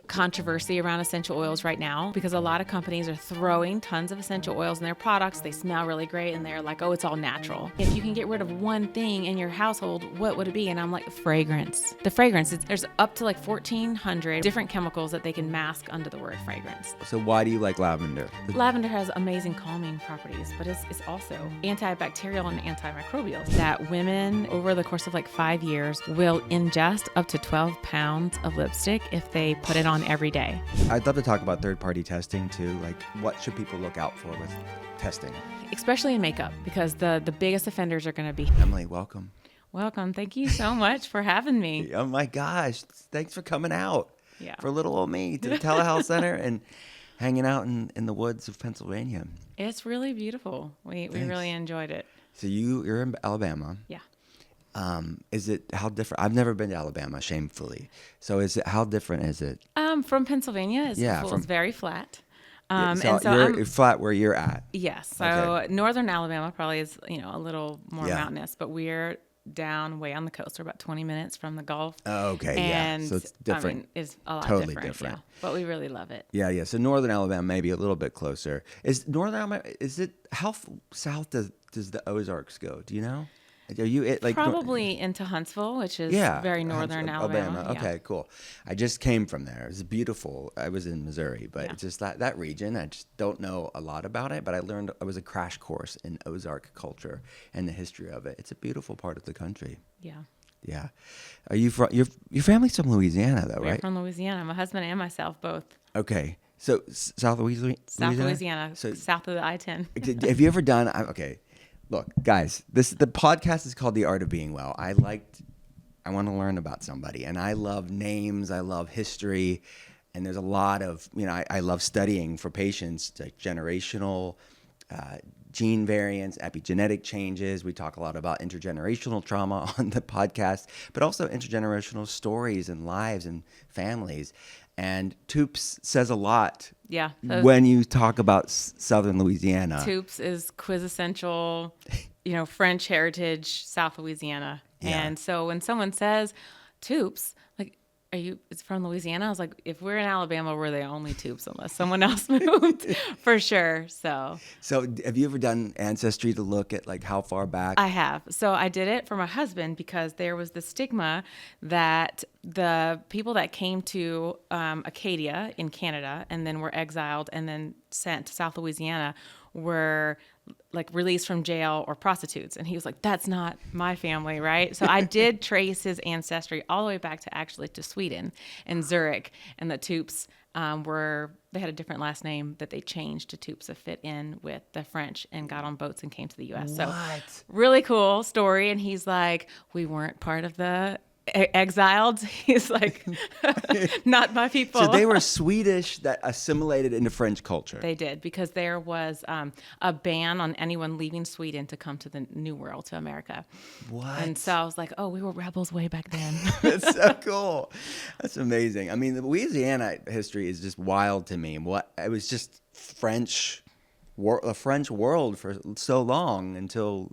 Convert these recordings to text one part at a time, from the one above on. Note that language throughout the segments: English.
controversy around essential oils right now because a lot of companies are throwing tons of essential oils in their products. They smell really great and they're like, oh, it's all natural. If you can get rid of one thing in your household, what would it be? And I'm like, fragrance. The fragrance, there's up to like 1,400 different chemicals that they can mask under the word fragrance. So why do you like lavender? Lavender has amazing calming properties, but it's also antibacterial and antimicrobial. That women over the course of like 5 years will ingest up to 12 pounds of lipstick if they put it on every day. I'd love to talk about third-party testing too. Like, what should people look out for with testing? Especially in makeup, because the biggest offenders are going to be. Emilie, welcome. Welcome. Thank you so much for having me. Oh my gosh. Thanks for coming out Yeah. for little old me to the Telehealth Center and hanging out in the woods of Pennsylvania. It's really beautiful. We really enjoyed it. So you're in Alabama. Yeah. Is it, how different? I've never been to Alabama, shamefully. So how different is it? From Pennsylvania, it's very flat. You're flat where you're at. Yes. So Okay. Northern Alabama probably is, a little more mountainous, but we're down way on the coast. We're about 20 minutes from the Gulf. Oh, okay. And, So it's different. It's a lot Totally different. different. Yeah. But we really love it. Yeah. So Northern Alabama maybe a little bit closer. Is Northern Alabama, how south does the Ozarks go? Do you know? Are you Probably into Huntsville, which is very northern Alabama. Okay, Yeah. cool. I just came from there. It's beautiful. I was in Missouri, but it's just that region. I just don't know a lot about it, but I was a crash course in Ozark culture and the history of it. It's a beautiful part of the country. Yeah. Yeah. Are you from your family's from Louisiana though, We're right? from Louisiana. My husband and myself both. Okay. So South Louisiana? South Louisiana, So south of the I-10. have you ever done okay. Look, guys, the podcast is called The Art of Being Well. I want to learn about somebody, and I love names. I love history, and there's a lot of, I love studying for patients, like generational gene variants, epigenetic changes. We talk a lot about intergenerational trauma on the podcast, but also intergenerational stories and lives and families. And Toups says a lot when you talk about Southern Louisiana. Toups is quintessential, French heritage, South Louisiana. Yeah. And so when someone says Toups, like, it's from Louisiana? I was like, if we're in Alabama, we're the only Toups unless someone else moved, for sure. So have you ever done Ancestry to look at like how far back? I have. So I did it for my husband because there was the stigma that the people that came to Acadia in Canada and then were exiled and then sent to South Louisiana were like released from jail or prostitutes. And he was like, that's not my family, right? So I did trace his ancestry all the way back to Sweden and Zurich. And the Toups they had a different last name that they changed to Toups to fit in with the French and got on boats and came to the U.S. What? So really cool story. And he's like, we weren't part of the exiled. He's like, not my people. So they were Swedish that assimilated into French culture. They did, because there was a ban on anyone leaving Sweden to come to the New World, to America. What? And so I was like, oh, we were rebels way back then. That's so cool. That's amazing. I mean, the Louisiana history is just wild to me. It was just a French world for so long until,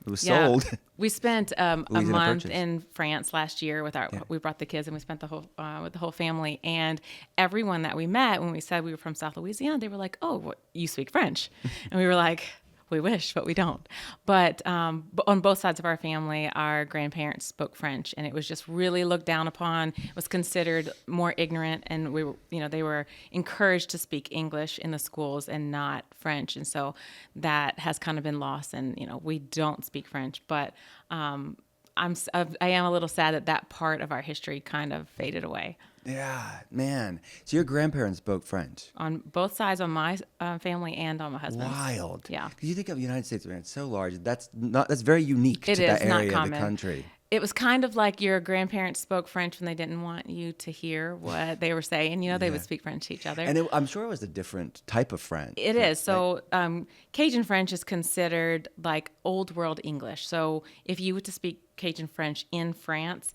it was sold. We spent a Louisiana month Purchase. in France last year we brought the kids and we spent with the whole family. And everyone that we met, when we said we were from South Louisiana, they were like, oh, you speak French. And we were like, we wish, but we don't. But on both sides of our family, our grandparents spoke French, and it was just really looked down upon. It was considered more ignorant, and they were encouraged to speak English in the schools and not French. And so that has kind of been lost, and we don't speak French. But I am a little sad that part of our history kind of faded away. Yeah, man. So your grandparents spoke French? On both sides, on my family and on my husband's. Wild. Yeah. Because you think of the United States, man, it's so large. That's very unique to that area of the country. It was kind of like your grandparents spoke French when they didn't want you to hear what they were saying. They would speak French to each other. And I'm sure it was a different type of French. It is. So Cajun French is considered like old world English. So if you were to speak Cajun French in France,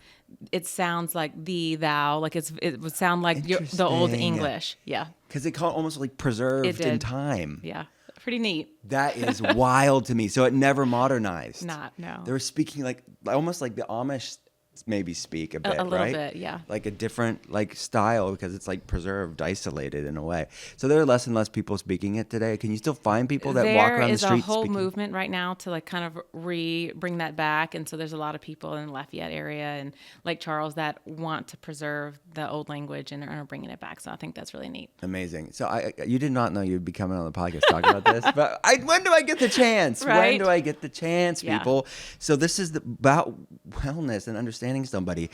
it sounds like thee, thou, like it would sound like the old English. Yeah. Because it almost like preserved in time. Yeah. Pretty neat. That is wild to me. So it never modernized. No. They were speaking like almost like the Amish maybe speak a bit, a little right? bit, yeah. Like a different like style because it's like preserved, isolated in a way. So there are less and less people speaking it today. Can you still find people that walk around the streets There is a whole speaking? movement right now to like kind of bring that back, and so there's a lot of people in the Lafayette area and Lake Charles that want to preserve the old language and are bringing it back. So I think that's really neat. Amazing. So you did not know you'd be coming on the podcast talking about this, but when do I get the chance? Right? When do I get the chance, Yeah. people? So this is about wellness and understanding somebody.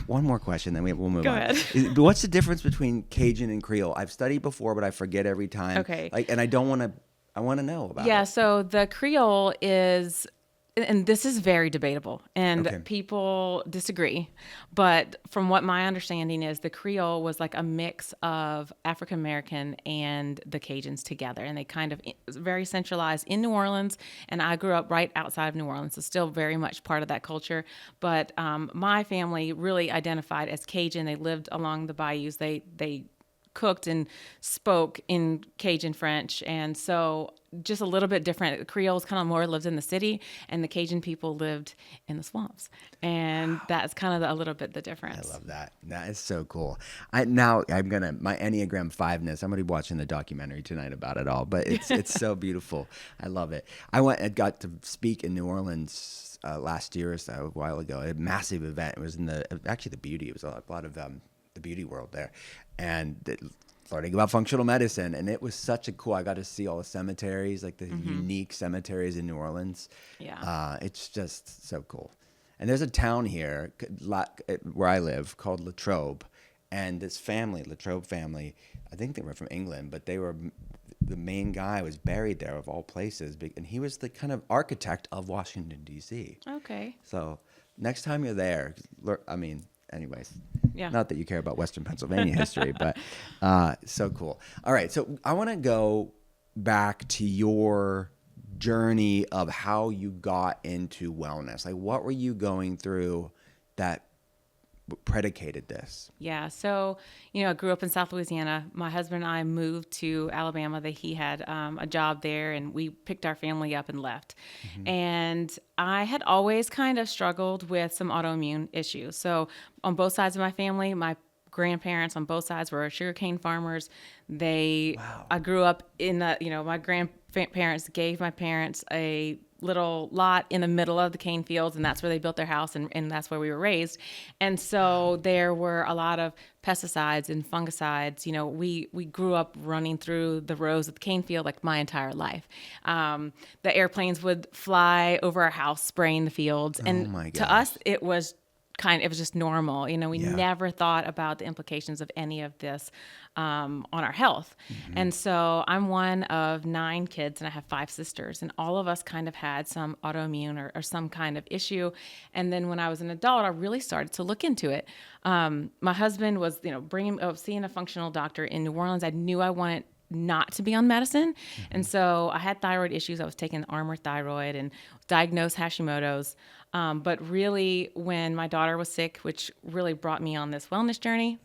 One more question, then we'll move Go on. ahead. What's the difference between Cajun and Creole? I've studied before, but I forget every time. Okay. And I don't want to. I want to know about it. Yeah, so the Creole is, and this is very debatable, and Okay. people disagree. But from what my understanding is, the Creole was like a mix of African American and the Cajuns together, and they kind of very centralized in New Orleans. And I grew up right outside of New Orleans, so still very much part of that culture. But my family really identified as Cajun. They lived along the bayous. They cooked and spoke in Cajun French. And so just a little bit different. The Creoles kind of more lived in the city, and the Cajun people lived in the swamps. And that's kind of a little bit the difference. I love that. That is so cool. My Enneagram 5-ness. I'm gonna be watching the documentary tonight about it all. But it's so beautiful. I love it. I got to speak in New Orleans last year or so, a while ago. A massive event. It was in the beauty. It was a lot of the beauty world there, and learning about functional medicine. And it was such a cool. I got to see all the cemeteries, like the unique cemeteries in New Orleans. Yeah. It's just so cool. And there's a town here where I live called Latrobe, and this family, Latrobe family, I think they were from England, but the main guy was buried there of all places, and he was the kind of architect of Washington, D.C. Okay. So next time you're there, anyways, Yeah. not that you care about Western Pennsylvania history, but so cool. All right, so I want to go back to your journey of how you got into wellness. Like, what were you going through that predicated this? Yeah. So, I grew up in South Louisiana. My husband and I moved to Alabama. He had a job there, and we picked our family up and left. And I had always kind of struggled with some autoimmune issues. So on both sides of my family, my grandparents on both sides were sugarcane farmers. I grew up in my grandparents gave my parents a little lot in the middle of the cane fields, and that's where they built their house, and that's where we were raised. And so there were a lot of pesticides and fungicides. We grew up running through the rows of the cane field like my entire life. The airplanes would fly over our house spraying the fields, and my to gosh. us it was just normal. We never thought about the implications of any of this on our health. And so I'm one of 9 kids, and I have 5 sisters, and all of us kind of had some autoimmune or some kind of issue. And then when I was an adult, I really started to look into it. My husband was, seeing a functional doctor in New Orleans. I knew I wanted not to be on medicine. And so I had thyroid issues. I was taking Armour thyroid and diagnosed Hashimoto's. But really, when my daughter was sick, which really brought me on this wellness journey,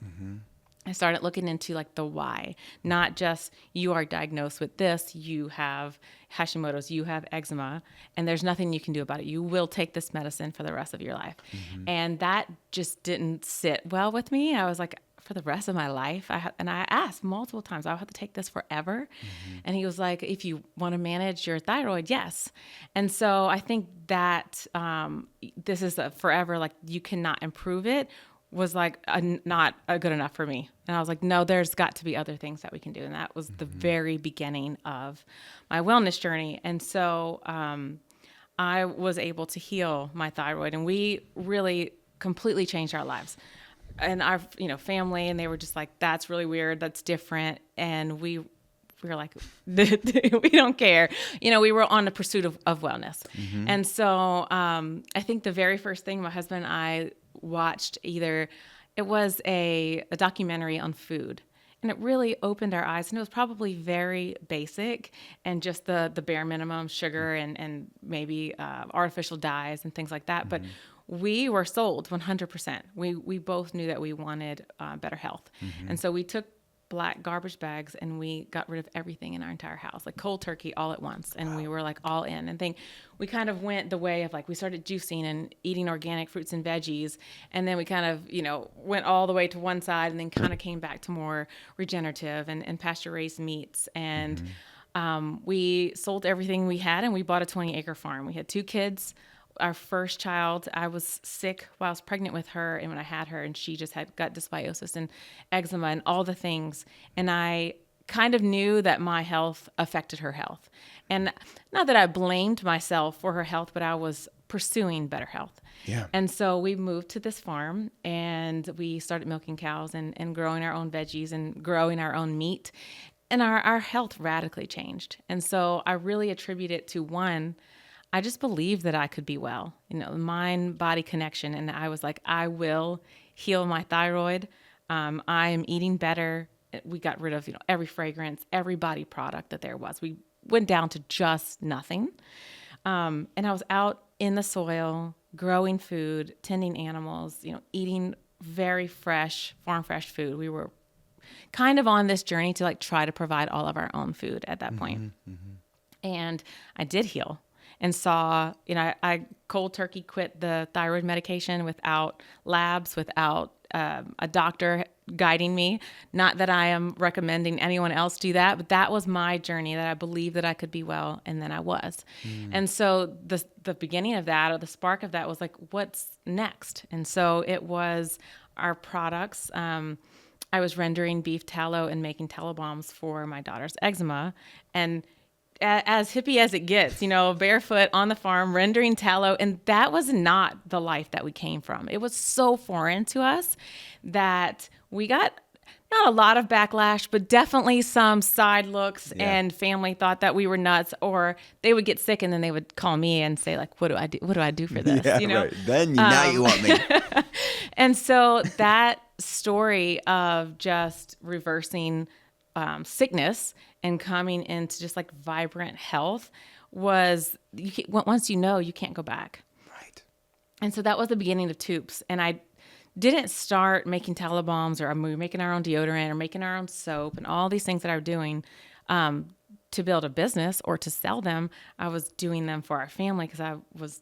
I started looking into like the why, not just you are diagnosed with this, you have Hashimoto's, you have eczema, and there's nothing you can do about it. You will take this medicine for the rest of your life. And that just didn't sit well with me. I was like, for the rest of my life, I asked multiple times, I'll have to take this forever. And he was like, if you want to manage your thyroid, yes. And so I think that this is a forever, like you cannot improve it, was like not good enough for me. And I was like, no, there's got to be other things that we can do. And that was the very beginning of my wellness journey. And so I was able to heal my thyroid, and we really completely changed our lives. And our family, and they were just like, that's really weird, that's different. And we were like, we don't care. We were on the pursuit of wellness. And so I think the very first thing my husband and I watched, it was a documentary on food, and it really opened our eyes. And it was probably very basic and just the bare minimum, sugar and maybe artificial dyes and things like that. But we were sold 100%. We both knew that we wanted better health. And so we took black garbage bags and we got rid of everything in our entire house, like cold turkey all at once. And we were like all in, and we kind of went the way of like, we started juicing and eating organic fruits and veggies. And then we kind of, went all the way to one side and then kind of came back to more regenerative and pasture raised meats. And we sold everything we had and we bought a 20-acre farm. We had 2 kids. Our first child, I was sick while I was pregnant with her, and when I had her, and she just had gut dysbiosis and eczema and all the things. And I kind of knew that my health affected her health. And not that I blamed myself for her health, but I was pursuing better health. Yeah. And so we moved to this farm and we started milking cows and growing our own veggies and growing our own meat. And our health radically changed. And so I really attribute it to, one, I just believed that I could be well, mind-body connection. And I was like, I will heal my thyroid. I'm eating better. We got rid of, every fragrance, every body product that there was. We went down to just nothing. And I was out in the soil, growing food, tending animals, eating very fresh, farm fresh food. We were kind of on this journey to like try to provide all of our own food at that point. And I did heal. And saw, I cold turkey quit the thyroid medication without labs, without a doctor guiding me. Not that I am recommending anyone else do that, but that was my journey, that I believed that I could be well, and then I was. And so the beginning of that, or the spark of that, was like, what's next? And so it was our products. I was rendering beef tallow and making tallow balms for my daughter's eczema. And as hippie as it gets, barefoot on the farm, rendering tallow. And that was not the life that we came from. It was so foreign to us that we got not a lot of backlash, but definitely some side looks, and family thought that we were nuts, or they would get sick and then they would call me and say like, what do I do? What do I do for this? Right. Then now you want me. And so that story of just reversing sickness and coming into just like vibrant health was, once you can't go back. Right. And so that was the beginning of Toups. And I didn't start making tallow balms, or we were making our own deodorant or making our own soap and all these things that I was doing to build a business or to sell them. I was doing them for our family because I was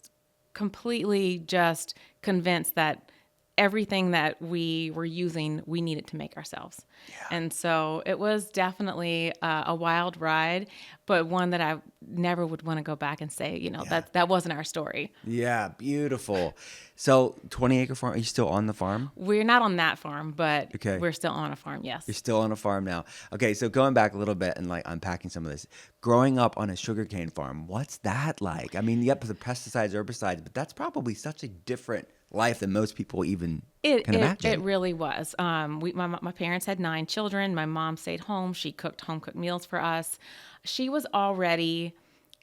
completely just convinced that everything that we were using, we needed to make ourselves. Yeah. And so it was definitely a wild ride, but one that I never would want to go back and say, that wasn't our story. Yeah, beautiful. So 20-acre farm, are you still on the farm? We're not on that farm, but okay. We're still on a farm, yes. You're still on a farm now. Okay, so going back a little bit and like unpacking some of this. Growing up on a sugarcane farm, what's that like? I mean, yep, the pesticides, herbicides, but that's probably such a different life than most people even can imagine. It really was. My parents had 9 children. My mom stayed home. She cooked home-cooked meals for us. She was already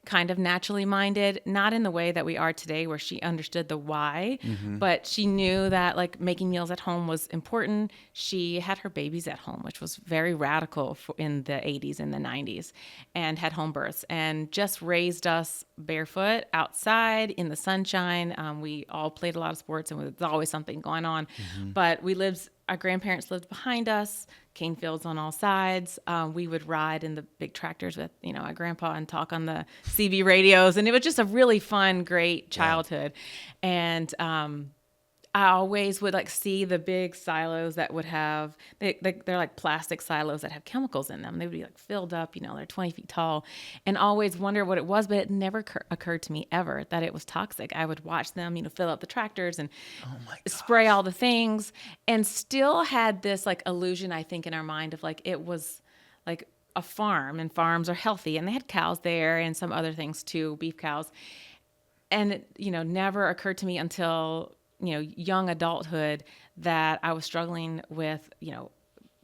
kind of naturally minded, not in the way that we are today where she understood the why, but she knew that like making meals at home was important. She had her babies at home, which was very radical in the 80s and the 90s, and had home births and just raised us barefoot outside in the sunshine. We all played a lot of sports and there was always something going on, but our grandparents lived behind us, cane fields on all sides. We would ride in the big tractors with, our grandpa and talk on the CB radios. And it was just a really fun, great childhood. Yeah. And I always would like see the big silos that would have, they're like plastic silos that have chemicals in them. They would be like filled up, they're 20 feet tall, and always wonder what it was, but it never occurred to me ever that it was toxic. I would watch them, fill up the tractors and spray all the things, and still had this like illusion, I think, in our mind of like, it was like a farm, and farms are healthy, and they had cows there and some other things too, beef cows. And it, never occurred to me until young adulthood that I was struggling with,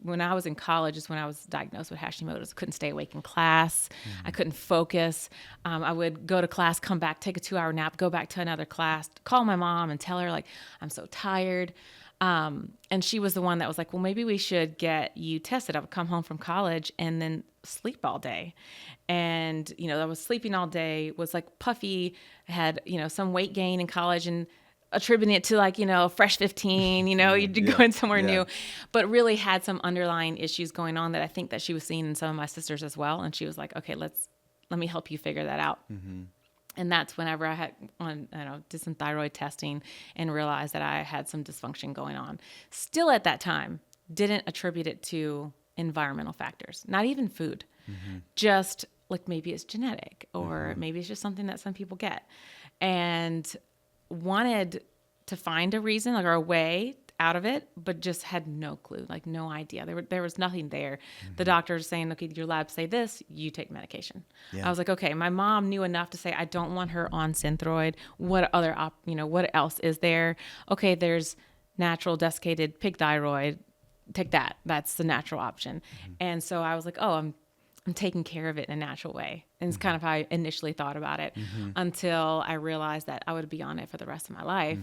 when I was in college is when I was diagnosed with Hashimoto's. I couldn't stay awake in class. I couldn't focus. I would go to class, come back, take a 2-hour nap, go back to another class, call my mom and tell her like, I'm so tired. And she was the one that was like, well, maybe we should get you tested. I would come home from college and then sleep all day. And, I was sleeping all day, was like puffy, had, some weight gain in college, and attributing it to like, Fresh 15, you're going somewhere new, but really had some underlying issues going on that I think that she was seeing in some of my sisters as well. And she was like, okay, let me help you figure that out. And that's whenever I did some thyroid testing and realized that I had some dysfunction going on. Still at that time, didn't attribute it to environmental factors, not even food, just like maybe it's genetic or maybe it's just something that some people get, and wanted to find a reason or a way out of it, but just had no clue, like no idea. There was nothing there. The doctor's saying, okay, your labs say this, you take medication. I was like, okay, my mom knew enough to say, I don't want her on Synthroid. What other, what else is there? Okay, there's natural desiccated pig thyroid. Take that. That's the natural option. And so I was like, oh, I'm taking care of it in a natural way. And it's kind of how I initially thought about it until I realized that I would be on it for the rest of my life.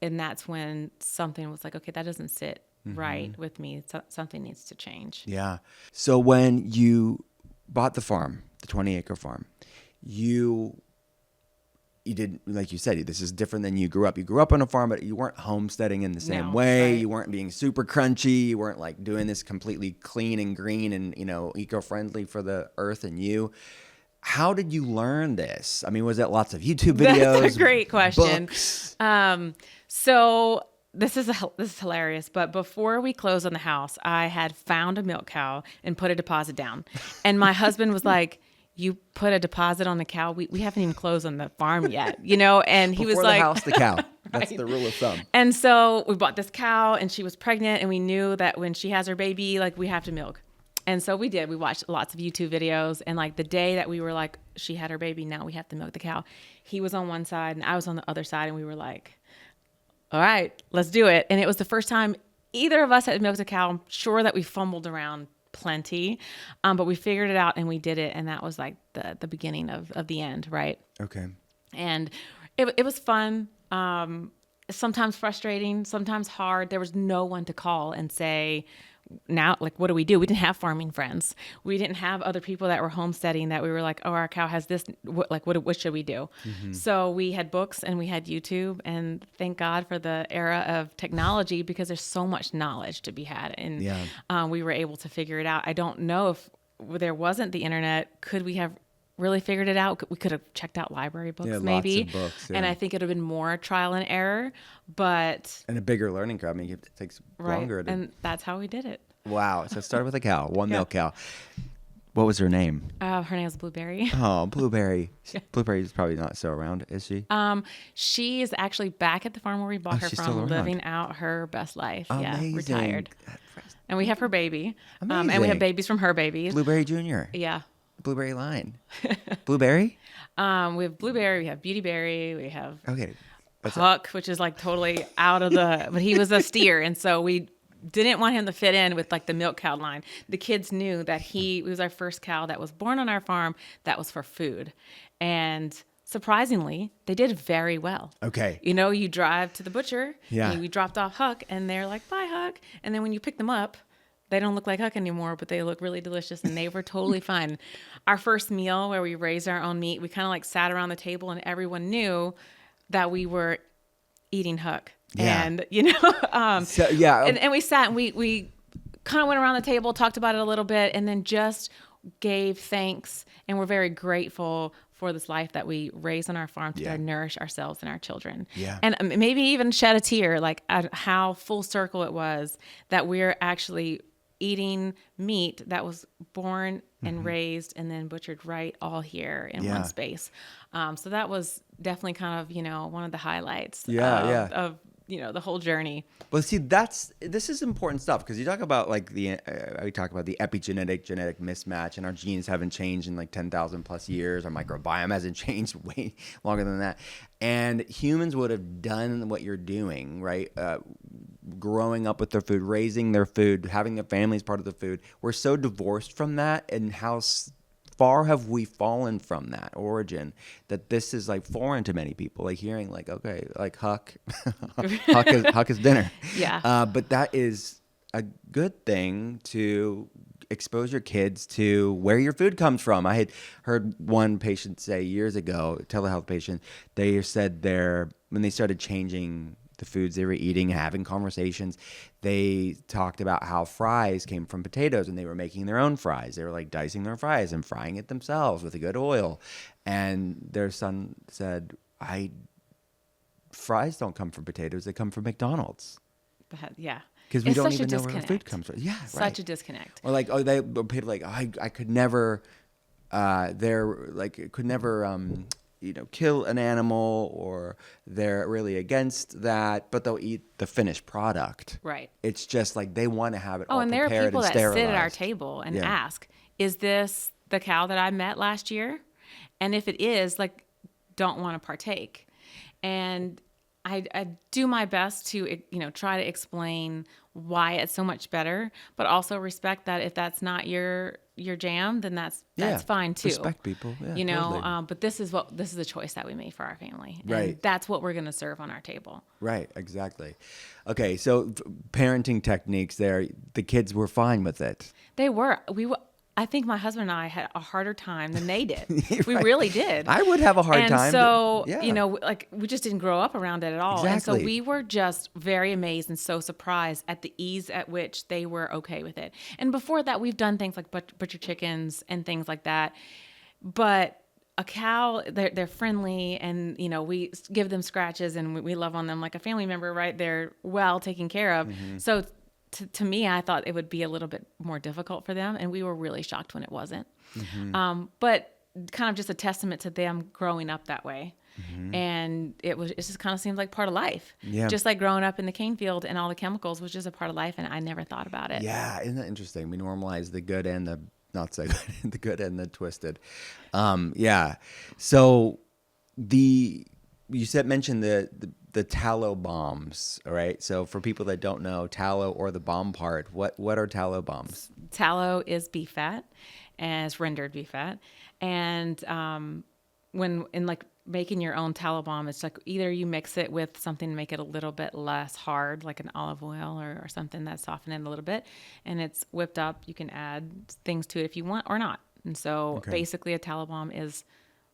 And that's when something was like, okay, that doesn't sit right with me. Something needs to change. Yeah. So when you bought the farm, the 20-acre farm, you did, like you said, this is different than you grew up. You grew up on a farm, but you weren't homesteading in the same way. Right. You weren't being super crunchy. You weren't like doing this completely clean and green and, eco-friendly for the earth and you. How did you learn this? I mean, was it lots of YouTube videos? That's a great question. Books? So this is hilarious. But before we closed on the house, I had found a milk cow and put a deposit down. And my husband was like, you put a deposit on the cow? We haven't even closed on the farm yet, And he was like, before the house, the cow. That's right. the rule of thumb. And so we bought this cow and she was pregnant and we knew that when she has her baby, like we have to milk. And so we did. We watched lots of YouTube videos. And like the day that we were like, she had her baby, now we have to milk the cow. He was on one side and I was on the other side. And we were like, all right, let's do it. And it was the first time either of us had milked a cow. I'm sure that we fumbled around plenty, but we figured it out and we did it. And that was like the beginning of the end, right? Okay. And it was fun. Sometimes frustrating, sometimes hard. There was no one to call and say, now, like, what do we do? We didn't have farming friends. We didn't have other people that were homesteading that we were like, oh, our cow has this. What should we do? So we had books and we had YouTube, and thank God for the era of technology because there's so much knowledge to be had. And we were able to figure it out. I don't know if there wasn't the internet, could we have really figured it out? We could have checked out library books, maybe. Lots of books, and I think it would have been more trial and error, but and a bigger learning curve. I mean, it takes longer. And that's how we did it. Wow. So it started with a cow, one milk cow. What was her name? Her name was Blueberry. Oh, Blueberry. Blueberry is probably not so around, is she? She is actually back at the farm where we bought her from, living out her best life. Amazing. Yeah, retired. And we have her baby. And we have babies from her babies. Blueberry Jr. Yeah. Blueberry line. Blueberry? We have Blueberry, we have Beauty Berry, we have What's Huck, which is like totally out of the, but he was a steer. And so we didn't want him to fit in with like the milk cow line. The kids knew that he was our first cow that was born on our farm that was for food. And surprisingly, they did very well. Okay. You drive to the butcher, and we dropped off Huck and they're like, bye Huck. And then when you pick them up, they don't look like Huck anymore, but they look really delicious and they were totally fine. Our first meal where we raised our own meat, we kind of like sat around the table and everyone knew that we were eating Huck. Yeah. And, and we sat and we kind of went around the table, talked about it a little bit, and then just gave thanks. And we're very grateful for this life that we raised on our farm to nourish ourselves and our children. Yeah. And maybe even shed a tear, like at how full circle it was that we're actually eating meat that was born and raised and then butchered right all here in one space. So that was definitely kind of, one of the highlights of the whole journey. Well, see, this is important stuff because you talk about like we talk about the epigenetic genetic mismatch, and our genes haven't changed in like 10,000 plus years. Our microbiome hasn't changed way longer than that. And humans would have done what you're doing, right? Growing up with their food, raising their food, having their families part of the food. We're so divorced from that, and how far have we fallen from that origin that this is like foreign to many people, like hearing like, okay, like Huck is dinner. Yeah. But that is a good thing to expose your kids to where your food comes from. I had heard one patient say years ago, telehealth patient, they said their when they started changing the foods they were eating, having conversations, they talked about how fries came from potatoes, and they were making their own fries. They were like dicing their fries and frying it themselves with a good oil. And their son said, fries don't come from potatoes. They come from McDonald's. Yeah. Because we don't even know where our food comes from. Yeah, Such a disconnect. Or like, people like, I could never, kill an animal, or they're really against that, but they'll eat the finished product. Right. It's just like they want to have it all and prepared and there are people that sterilized. sit at our table and ask, is this the cow that I met last year? And if it is, like, don't want to partake. And I do my best to, try to explain why it's so much better, but also respect that if that's not your jam, then that's fine too. Respect people, totally. But this is the choice that we made for our family, and right. that's what we're going to serve on our table. Right, exactly. Okay, so parenting techniques there, the kids were fine with it. They were. I think my husband and I had a harder time than they did. Right. We really did. I would have a hard time. And so, we just didn't grow up around it at all. Exactly. And so we were just very amazed and so surprised at the ease at which they were okay with it. And before that, we've done things like butcher chickens and things like that. But a cow, they're friendly, and, we give them scratches and we love on them like a family member, right? They're well taken care of. Mm-hmm. So to me, I thought it would be a little bit more difficult for them, and we were really shocked when it wasn't. Mm-hmm. But kind of just a testament to them growing up that way. Mm-hmm. And it just kind of seems like part of life. Yeah. Just like growing up in the cane field and all the chemicals was just a part of life, and I never thought about it. Yeah, isn't that interesting? We normalize the good and the not so good, the good and the twisted. Yeah. So you mentioned the tallow bombs, all right? So for people that don't know tallow or the bomb part, what are tallow bombs? Tallow is beef fat, and it's rendered beef fat. And when in like making your own tallow bomb, it's like either you mix it with something to make it a little bit less hard, like an olive oil or something that soften it a little bit, and it's whipped up. You can add things to it if you want or not. And so basically a tallow bomb is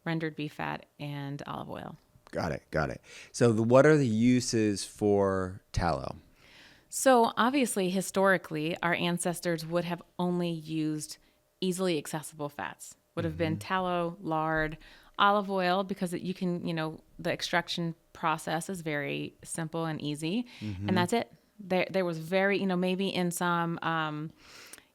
rendered beef fat and olive oil. Got it. So what are the uses for tallow? So obviously, historically, our ancestors would have only used easily accessible fats. Would have been tallow, lard, olive oil, because you can, the extraction process is very simple and easy, and that's it. There was very, maybe in some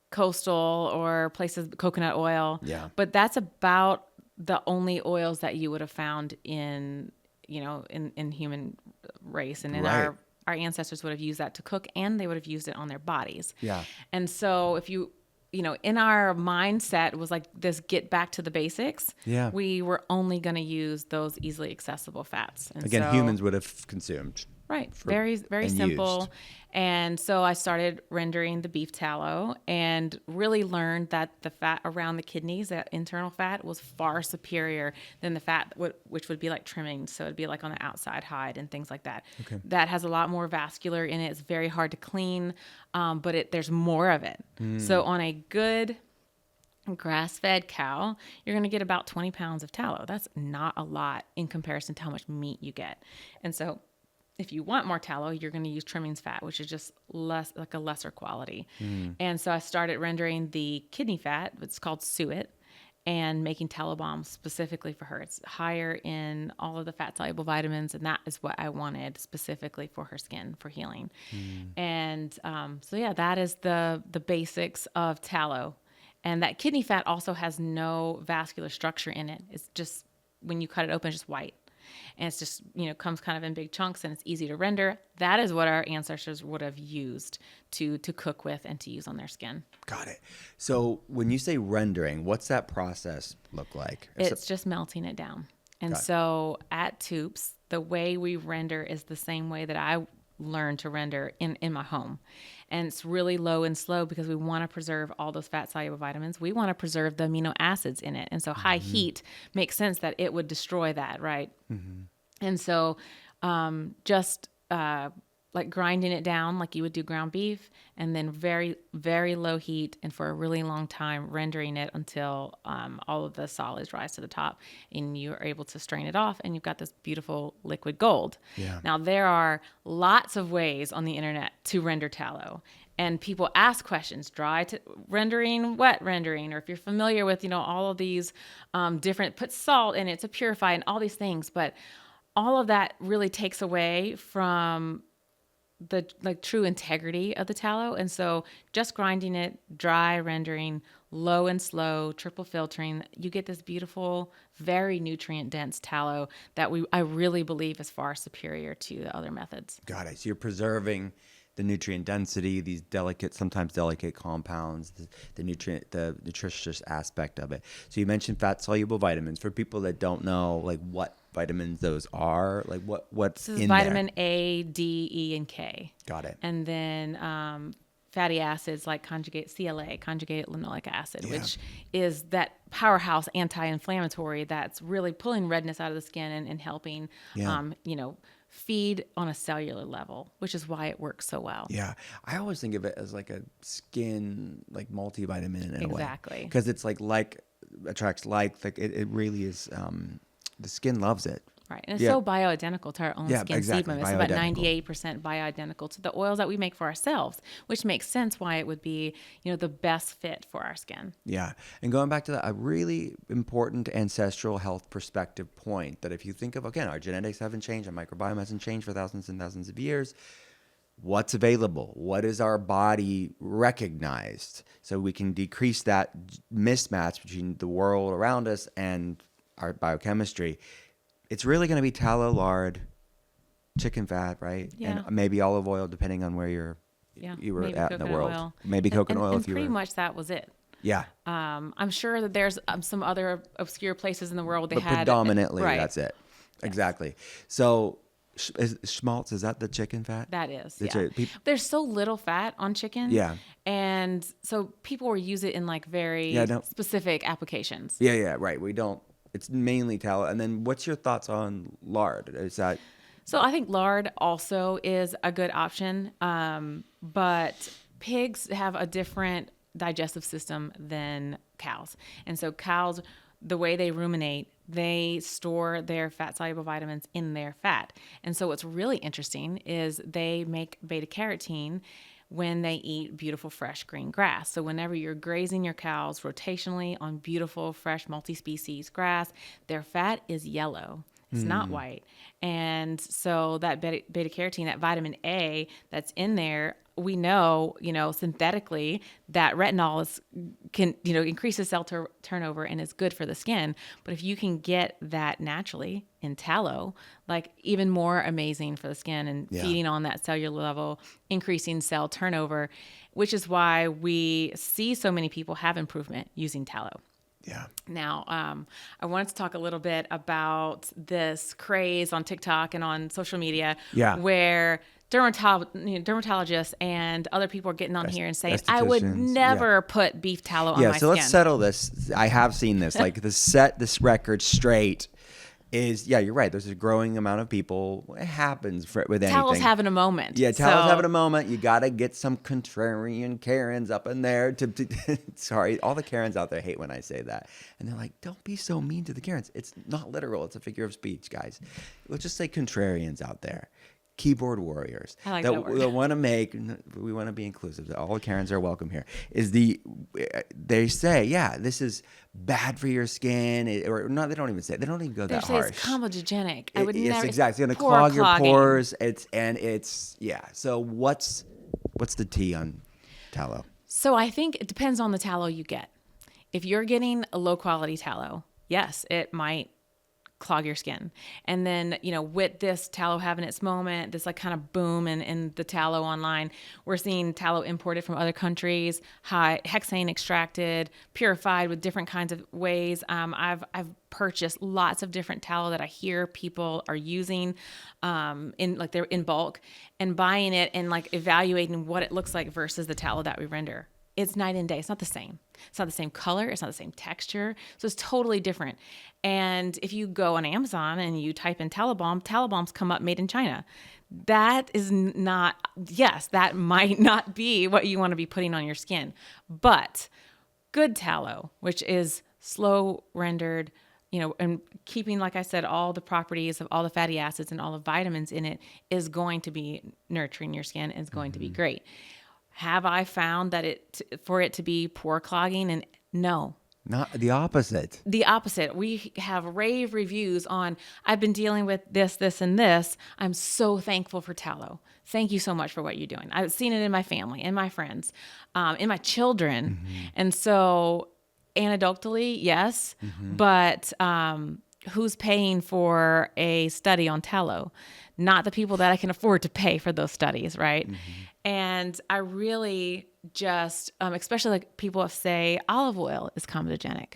coastal or places, coconut oil, but that's about the only oils that you would have found in human race, and in our ancestors would have used that to cook, and they would have used it on their bodies. Yeah. And so if you in our mindset was like this, get back to the basics. Yeah. We were only going to use those easily accessible fats. And again, humans would have consumed. Right. Very, very simple. Used. And so I started rendering the beef tallow and really learned that the fat around the kidneys, that internal fat, was far superior than the fat, which would be like trimming. So it'd be like on the outside hide and things like that. Okay. That has a lot more vascular in it. It's very hard to clean, but there's more of it. So on a good grass-fed cow, you're going to get about 20 pounds of tallow. That's not a lot in comparison to how much meat you get. And so if you want more tallow, you're going to use trimmings fat, which is just less, like a lesser quality. And so I started rendering the kidney fat, it's called suet, and making tallow bombs specifically for her. It's higher in all of the fat-soluble vitamins, and that is what I wanted specifically for her skin, for healing. And that is the basics of tallow. And that kidney fat also has no vascular structure in it. It's just, when you cut it open, it's just white. And it's just, comes kind of in big chunks, and it's easy to render. That is what our ancestors would have used to cook with and to use on their skin. Got it. So when you say rendering, what's that process look like? It's just melting it down. And so at Toups, the way we render is the same way that I learned to render in my home. And it's really low and slow because we want to preserve all those fat-soluble vitamins. We want to preserve the amino acids in it. And so high heat makes sense that it would destroy that, right? And so just like grinding it down like you would do ground beef, and then very, very low heat and for a really long time rendering it until all of the solids rise to the top, and you're able to strain it off, and you've got this beautiful liquid gold. Yeah. Now, there are lots of ways on the internet to render tallow. And people ask questions, rendering, wet rendering, or if you're familiar with, all of these different, put salt in it to purify and all these things. But all of that really takes away from the true integrity of the tallow. And so just grinding it, dry rendering, low and slow, triple filtering, you get this beautiful, very nutrient dense tallow that I really believe is far superior to the other methods. Got it. So you're preserving the nutrient density, these sometimes delicate compounds, the nutritious aspect of it. So you mentioned fat soluble vitamins. For people that don't know, like what vitamins those are, like what's in vitamin there? A, D, E, and K. Got it. And then fatty acids like conjugated linoleic acid, which is that powerhouse anti-inflammatory that's really pulling redness out of the skin and helping, feed on a cellular level, which is why it works so well. Yeah. I always think of it as like a skin, like multivitamin in a way. Exactly. Because it's like attracts like it really is, the skin loves it. Right. And it's so bioidentical to our own skin exactly. sebum. It's about 98% bioidentical to the oils that we make for ourselves, which makes sense why it would be, the best fit for our skin. Yeah. And going back to that, a really important ancestral health perspective point that if you think of, again, our genetics haven't changed, our microbiome hasn't changed for thousands and thousands of years. What's available? What is our body recognized? So we can decrease that mismatch between the world around us and our biochemistry. It's really going to be tallow, lard, chicken fat, right? Yeah. And maybe olive oil, depending on where you were at in the world. Oil. Maybe coconut oil. And pretty much that was it. Yeah. I'm sure that there's some other obscure places in the world but predominantly, that's it. Yes. Exactly. So schmaltz, is that the chicken fat? That is, There's so little fat on chicken. Yeah. And so people will use it in like very specific applications. Yeah, right. We don't. It's mainly tallow. And then what's your thoughts on lard? Is that... So I think lard also is a good option, but pigs have a different digestive system than cows. And so cows, the way they ruminate, they store their fat-soluble vitamins in their fat. And so what's really interesting is they make beta-carotene when they eat beautiful, fresh green grass. So whenever you're grazing your cows rotationally on beautiful, fresh, multi-species grass, their fat is yellow. It's not white. And so that beta-carotene, that vitamin A that's in there, we know, synthetically that retinol increases cell turnover and is good for the skin. But if you can get that naturally in tallow, like even more amazing for the skin and feeding on that cellular level, increasing cell turnover, which is why we see so many people have improvement using tallow. Yeah. Now, I wanted to talk a little bit about this craze on TikTok and on social media where dermatologists and other people are getting on here and saying, I would never put beef tallow on my skin. So let's settle this. I have seen this. Like, to set this record straight is, you're right. There's a growing amount of people. It happens with anything. Tallow's having a moment. Yeah, Tallow's having a moment. You got to get some contrarian Karens up in there. Sorry, all the Karens out there hate when I say that. And they're like, don't be so mean to the Karens. It's not literal. It's a figure of speech, guys. Let's just say contrarians out there. Keyboard warriors. I like that word. We want to be inclusive. All the Karens are welcome here. They say, this is bad for your skin. They don't even go that harsh. It's comedogenic. I would never. Exactly. It's going to clog your pores. So what's the tea on tallow? So I think it depends on the tallow you get. If you're getting a low quality tallow, yes, it might clog your skin. And then, with this tallow having its moment, this like kind of boom in the tallow online, we're seeing tallow imported from other countries, high hexane extracted, purified with different kinds of ways. I've purchased lots of different tallow that I hear people are using they're in bulk, and buying it and like evaluating what it looks like versus the tallow that we render. It's night and day. It's not the same. It's not the same color. It's not the same texture. So it's totally different. And if you go on Amazon and you type in tallow balms come up made in China. that is not, yes, that might not be what you want to be putting on your skin, but good tallow, which is slow rendered, and keeping, like I said, all the properties of all the fatty acids and all the vitamins in it, is going to be nurturing your skin, is going to be great. Have I found that for it to be pore clogging? And no. Not the opposite. The opposite. We have rave reviews on, I've been dealing with this, this, and this. I'm so thankful for tallow. Thank you so much for what you're doing. I've seen it in my family, in my friends, in my children. And so anecdotally, yes, but who's paying for a study on tallow? Not the people that I can afford to pay for those studies, right? And I really just, especially like people say olive oil is comedogenic.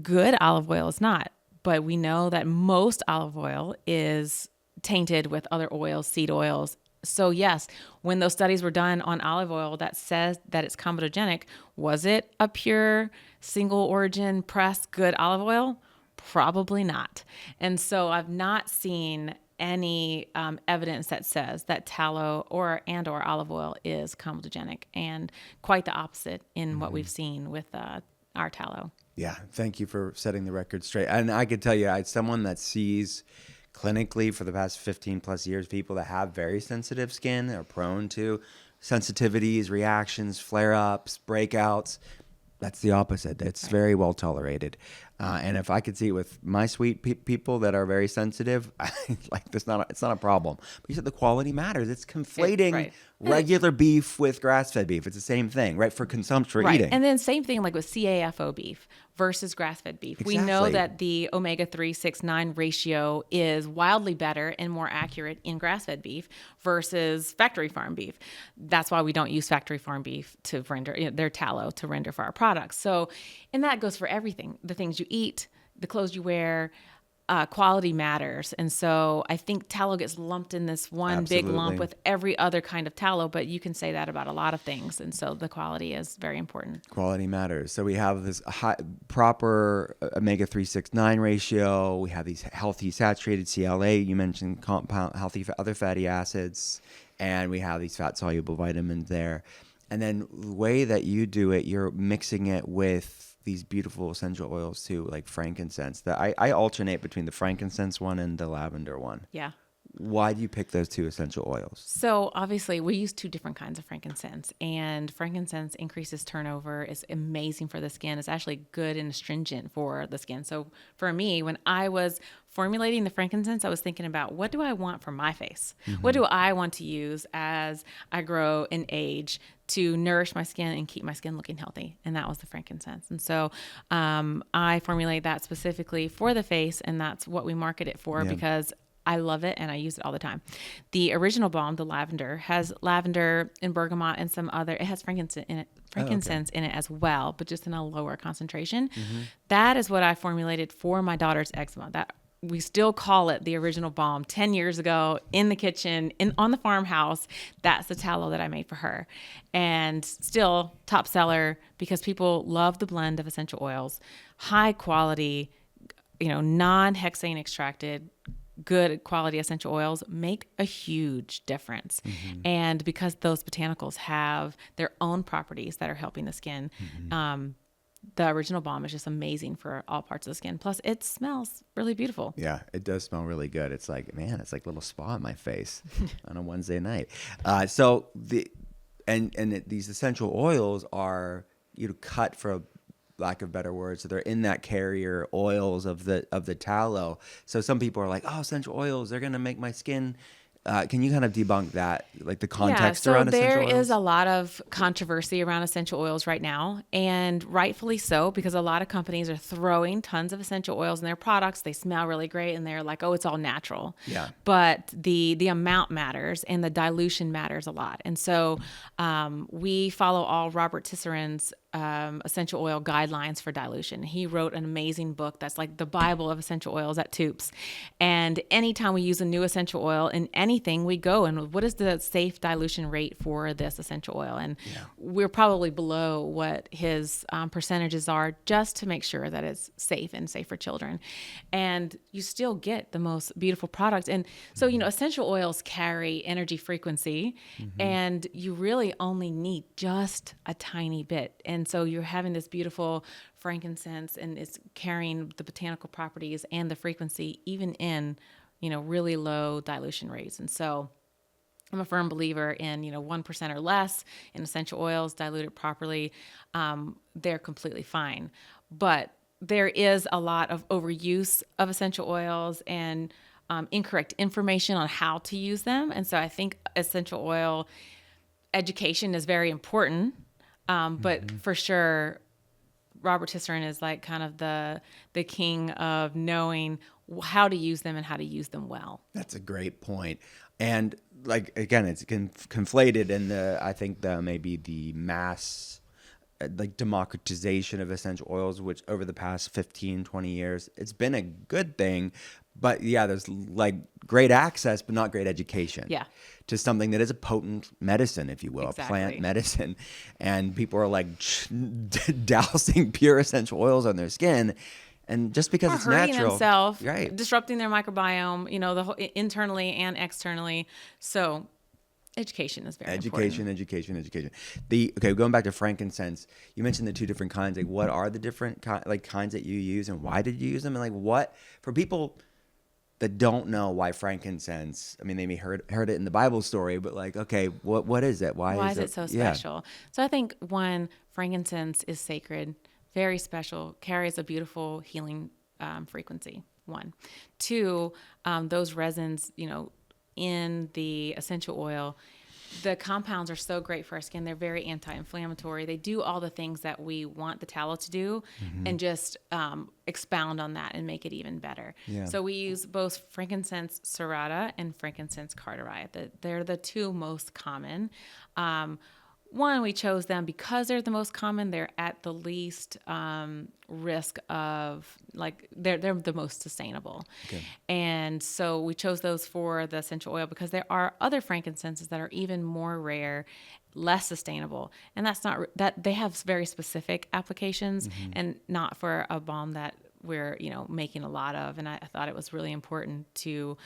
Good olive oil is not, but we know that most olive oil is tainted with other oils, seed oils. So yes, when those studies were done on olive oil that says that it's comedogenic, was it a pure single origin pressed good olive oil? Probably not. And so I've not seen any evidence that says that tallow or olive oil is comedogenic, and quite the opposite in what we've seen with our tallow. Yeah, thank you for setting the record straight. And I could tell you, as someone that sees clinically for the past 15 plus years people that have very sensitive skin, are prone to sensitivities, reactions, flare-ups, breakouts. That's the opposite. It's very well tolerated. And if I could see it with my sweet people that are very sensitive, like it's not a problem. But you said the quality matters. It's conflating regular beef with grass-fed beef. It's the same thing, right? For consumption, for eating. And then same thing like with CAFO beef versus grass-fed beef. Exactly. We know that the omega-3, 6, 9 ratio is wildly better and more accurate in grass-fed beef versus factory farm beef. That's why we don't use factory farm beef to render their tallow to render for our products. So, and that goes for everything. The things you eat, the clothes you wear, quality matters. And so I think tallow gets lumped in this one big lump with every other kind of tallow, but you can say that about a lot of things. And so the quality is very important. Quality matters. So we have this proper omega-3, 6, 9 ratio. We have these healthy saturated CLA. You mentioned compound healthy other fatty acids, and we have these fat soluble vitamins there. And then the way that you do it, you're mixing it with these beautiful essential oils too, like frankincense. I alternate between the frankincense one and the lavender one. Yeah. Why do you pick those two essential oils? So obviously we use two different kinds of frankincense, and frankincense increases turnover, is amazing for the skin. It's actually good and astringent for the skin. So for me, when I was formulating the frankincense, I was thinking about, what do I want for my face? What do I want to use as I grow in age to nourish my skin and keep my skin looking healthy? And that was the frankincense. And so I formulate that specifically for the face, and that's what we market it for because I love it and I use it all the time. The original balm, the lavender, has lavender and bergamot and some other, it has frankincense in it as well, but just in a lower concentration. That is what I formulated for my daughter's eczema. That we still call it the original balm. 10 years ago in the kitchen, on the farmhouse, that's the tallow that I made for her. And still top seller because people love the blend of essential oils, high quality, non-hexane extracted, good quality essential oils make a huge difference. And because those botanicals have their own properties that are helping the skin, the original balm is just amazing for all parts of the skin. Plus it smells really beautiful. Yeah, it does smell really good. It's like, man, it's like a little spa on my face on a Wednesday night. So these essential oils are, cut for lack of better words. So they're in that carrier oils of the tallow. So some people are like, oh, essential oils, they're going to make my skin. Can you kind of debunk that, like the context around essential oils? There is a lot of controversy around essential oils right now, and rightfully so, because a lot of companies are throwing tons of essential oils in their products. They smell really great, and they're like, oh, it's all natural. Yeah. But the amount matters, and the dilution matters a lot. And so we follow all Robert Tisserand's essential oil guidelines for dilution. He wrote an amazing book that's like the Bible of essential oils at Toups. And anytime we use a new essential oil in any anything, we go and what is the safe dilution rate for this essential oil? And we're probably below what his percentages are, just to make sure that it's safe and safe for children. And you still get the most beautiful product. And so, essential oils carry energy frequency, and you really only need just a tiny bit. And so you're having this beautiful frankincense, and it's carrying the botanical properties and the frequency even in, really low dilution rates. And so I'm a firm believer in, 1% or less in essential oils diluted properly. They're completely fine. But there is a lot of overuse of essential oils and incorrect information on how to use them. And so I think essential oil education is very important. But for sure, Robert Tisserand is like kind of the king of knowing how to use them and how to use them well. That's a great point. And like, again, it's conflated in I think maybe the mass, like democratization of essential oils, which over the past 15, 20 years, it's been a good thing. But yeah, there's like great access, but not great education. Yeah. To something that is a potent medicine, if you will, Exactly. a plant medicine. And people are like dousing pure essential oils on their skin. And just because it's hurting natural, themselves, right? Disrupting their microbiome, the whole, internally and externally. So education is very important. Education. Okay, going back to frankincense, you mentioned the two different kinds. Like, what are the different kinds that you use, and why did you use them? And like, what for people that don't know why frankincense? I mean, they may heard it in the Bible story, but like, okay, what is it? Why is it so special? So I think one, frankincense is sacred, very special, carries a beautiful healing frequency. One, two, those resins, in the essential oil, the compounds are so great for our skin. They're very anti-inflammatory. They do all the things that we want the tallow to do, and just expound on that and make it even better. Yeah. So we use both frankincense serrata and frankincense carteri. They're the two most common. One, we chose them because they're the most common. They're at the least risk of, like, they're the most sustainable. Okay. And so we chose those for the essential oil because there are other frankincenses that are even more rare, less sustainable. And that's not, that they have very specific applications, and not for a balm that we're, making a lot of. And I thought it was really important to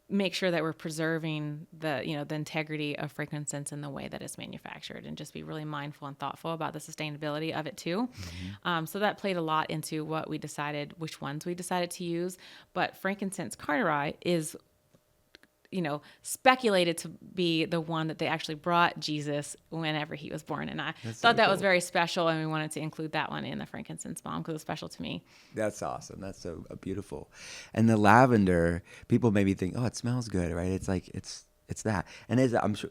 make sure that we're preserving the integrity of frankincense in the way that it's manufactured, and just be really mindful and thoughtful about the sustainability of it too. So that played a lot into which ones we decided to use. But frankincense carteri is, speculated to be the one that they actually brought Jesus whenever he was born. And I thought that was very special, and we wanted to include that one in the frankincense balm because it's special to me. That's awesome. That's so beautiful. And the lavender, people maybe think, oh, it smells good, right? It's like, it's that. And I'm sure,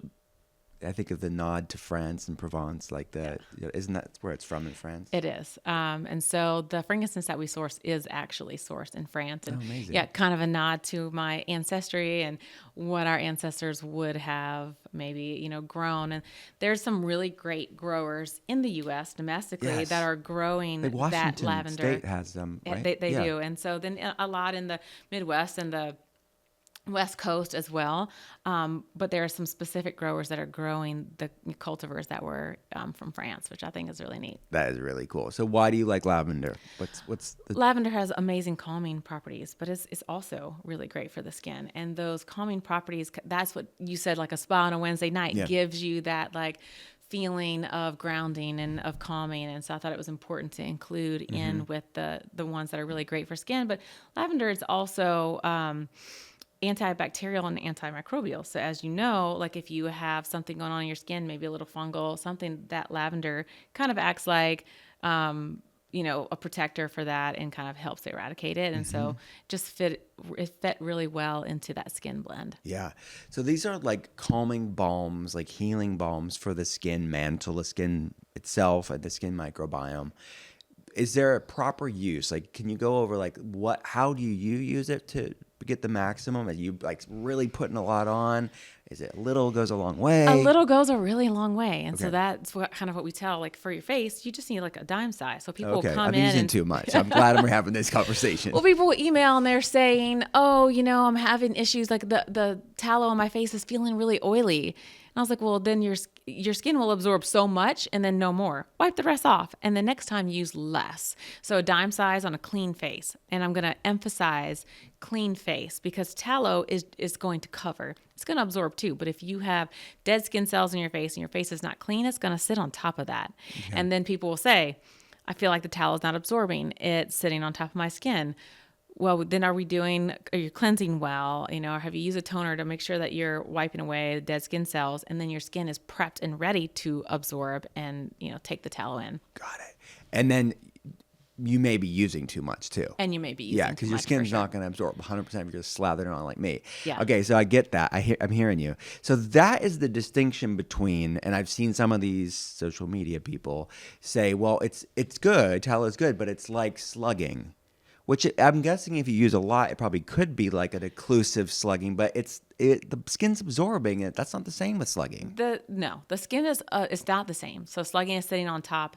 I think of the nod to France and Provence, like that. Isn't that where it's from in France? It is. And so the frankincense that we source is actually sourced in France. And amazing. Yeah, kind of a nod to my ancestry and what our ancestors would have maybe, grown. And there's some really great growers in the U.S. domestically that are growing that lavender. Washington State has them, right? They do. And so then a lot in the Midwest and the West Coast as well, but there are some specific growers that are growing the cultivars that were from France, which I think is really neat. That is really cool. So why do you like lavender? Lavender has amazing calming properties, but it's also really great for the skin. And those calming properties, that's what you said, like a spa on a Wednesday night, gives you that like feeling of grounding and of calming. And so I thought it was important to include in with the ones that are really great for skin. But lavender is also antibacterial and antimicrobial. So as you know, like if you have something going on in your skin, maybe a little fungal, something, that lavender kind of acts like, a protector for that and kind of helps eradicate it. And so it fit really well into that skin blend. Yeah. So these are like calming balms, like healing balms for the skin mantle, the skin itself, and the skin microbiome. Is there a proper use? Like, can you go over like how do you use it to get the maximum? Are you like really putting a lot on? Is it a little goes a long way? A little goes a really long way. And so Okay. that's kind of what we tell, like for your face, you just need like a dime size. So people Okay, come I'm in using and too much. I'm glad we're having this conversation. well, people will email and they're saying, oh, I'm having issues. Like the tallow on my face is feeling really oily. And I was like, well, then your skin will absorb so much and then no more. Wipe the rest off. And the next time use less. So a dime size on a clean face. And I'm going to emphasize clean face because tallow is going to cover. It's going to absorb too. But if you have dead skin cells in your face and your face is not clean, it's going to sit on top of that. Okay. And then people will say, I feel like the tallow is not absorbing. It's sitting on top of my skin. Well, then are you cleansing well? Or have you used a toner to make sure that you're wiping away the dead skin cells and then your skin is prepped and ready to absorb and, take the tallow in. Got it. And then you may be using too much too. And you may be using yeah, because your skin's not going to absorb 100% if you're just slathering it on like me. Yeah. Okay, so I get that. I'm hearing you. So that is the distinction between, and I've seen some of these social media people say, well, it's good, tallow is good, but it's like slugging. Which I'm guessing if you use a lot, it probably could be like an occlusive slugging, but the skin's absorbing it. That's not the same with slugging. The skin is it's not the same. So slugging is sitting on top,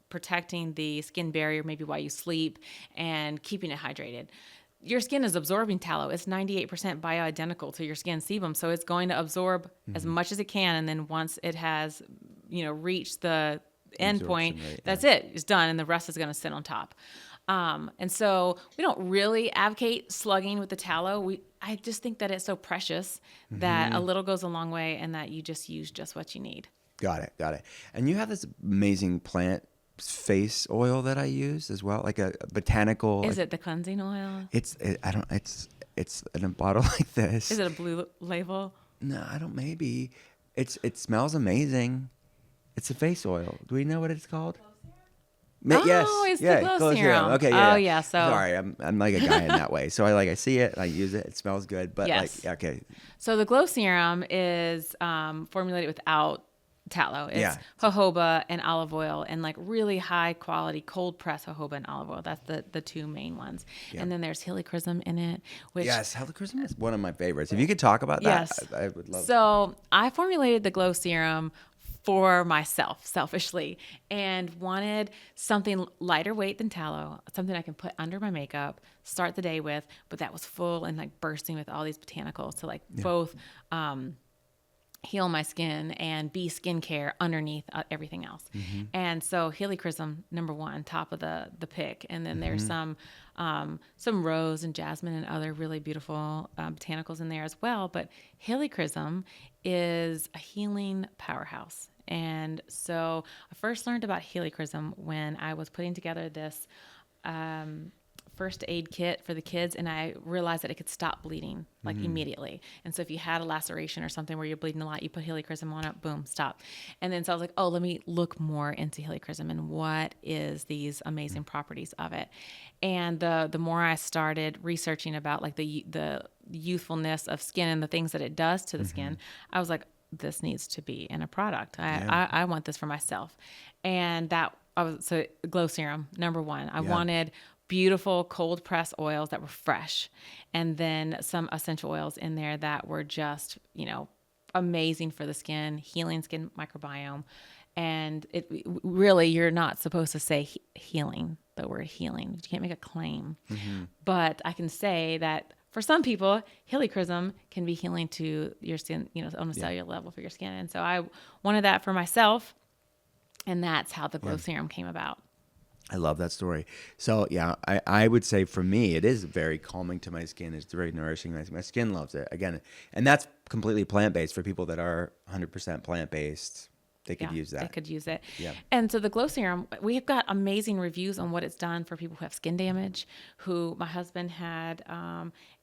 protecting the skin barrier maybe while you sleep and keeping it hydrated. Your skin is absorbing tallow. It's 98% bioidentical to your skin sebum, so it's going to absorb as much as it can, and then once it has, reached the end point, that's it. It's done, and the rest is going to sit on top. And so we don't really advocate slugging with the tallow. I just think that it's so precious that a little goes a long way and that you just use just what you need. Got it. And you have this amazing plant face oil that I use as well, like a botanical. Is it the cleansing oil? It's in a bottle like this. Is it a blue label? No, I don't. Maybe it smells amazing. It's a face oil. Do we know what it's called? Yes. It's the glow serum. Okay, yeah. Oh, yeah. So sorry, I'm like a guy in that way. So I see it, I use it, it smells good, but yes. Okay. So the glow serum is formulated without tallow. It's jojoba and olive oil, and like really high quality cold pressed jojoba and olive oil. That's the two main ones. Yeah. And then there's Helichrysum in it. Yes, Helichrysum is one of my favorites. If you could talk about that, yes. I would love. So I formulated the glow serum for myself, selfishly, and wanted something lighter weight than tallow, something I can put under my makeup, start the day with, but that was full and like bursting with all these botanicals to both heal my skin and be skincare underneath everything else. Mm-hmm. And so Helichrysum, number one, top of the pick. And then there's some rose and jasmine and other really beautiful botanicals in there as well. But Helichrysum is a healing powerhouse. And so I first learned about Helichrysum when I was putting together this first aid kit for the kids, and I realized that it could stop bleeding immediately. And so if you had a laceration or something where you're bleeding a lot, you put Helichrysum on it, boom, stop. And then so I was like, oh, let me look more into Helichrysum and what is these amazing properties of it. And the more I started researching about like the youthfulness of skin and the things that it does to the skin, I was like, this needs to be in a product. I want this for myself. And so glow serum, number one. I wanted beautiful cold press oils that were fresh, and then some essential oils in there that were just, amazing for the skin, healing skin microbiome. And it really, you're not supposed to say healing, the word healing. You can't make a claim. Mm-hmm. But I can say that for some people, Helichrysum can be healing to your skin, on a cellular level for your skin. And so I wanted that for myself, and that's how the glow serum came about. I love that story. So I would say for me, it is very calming to my skin. It's very nourishing. My skin loves it. Again, and that's completely plant-based for people that are 100% plant-based. They could use that. They could use it. Yeah. And so the glow serum, we have got amazing reviews on what it's done for people who have skin damage. My husband had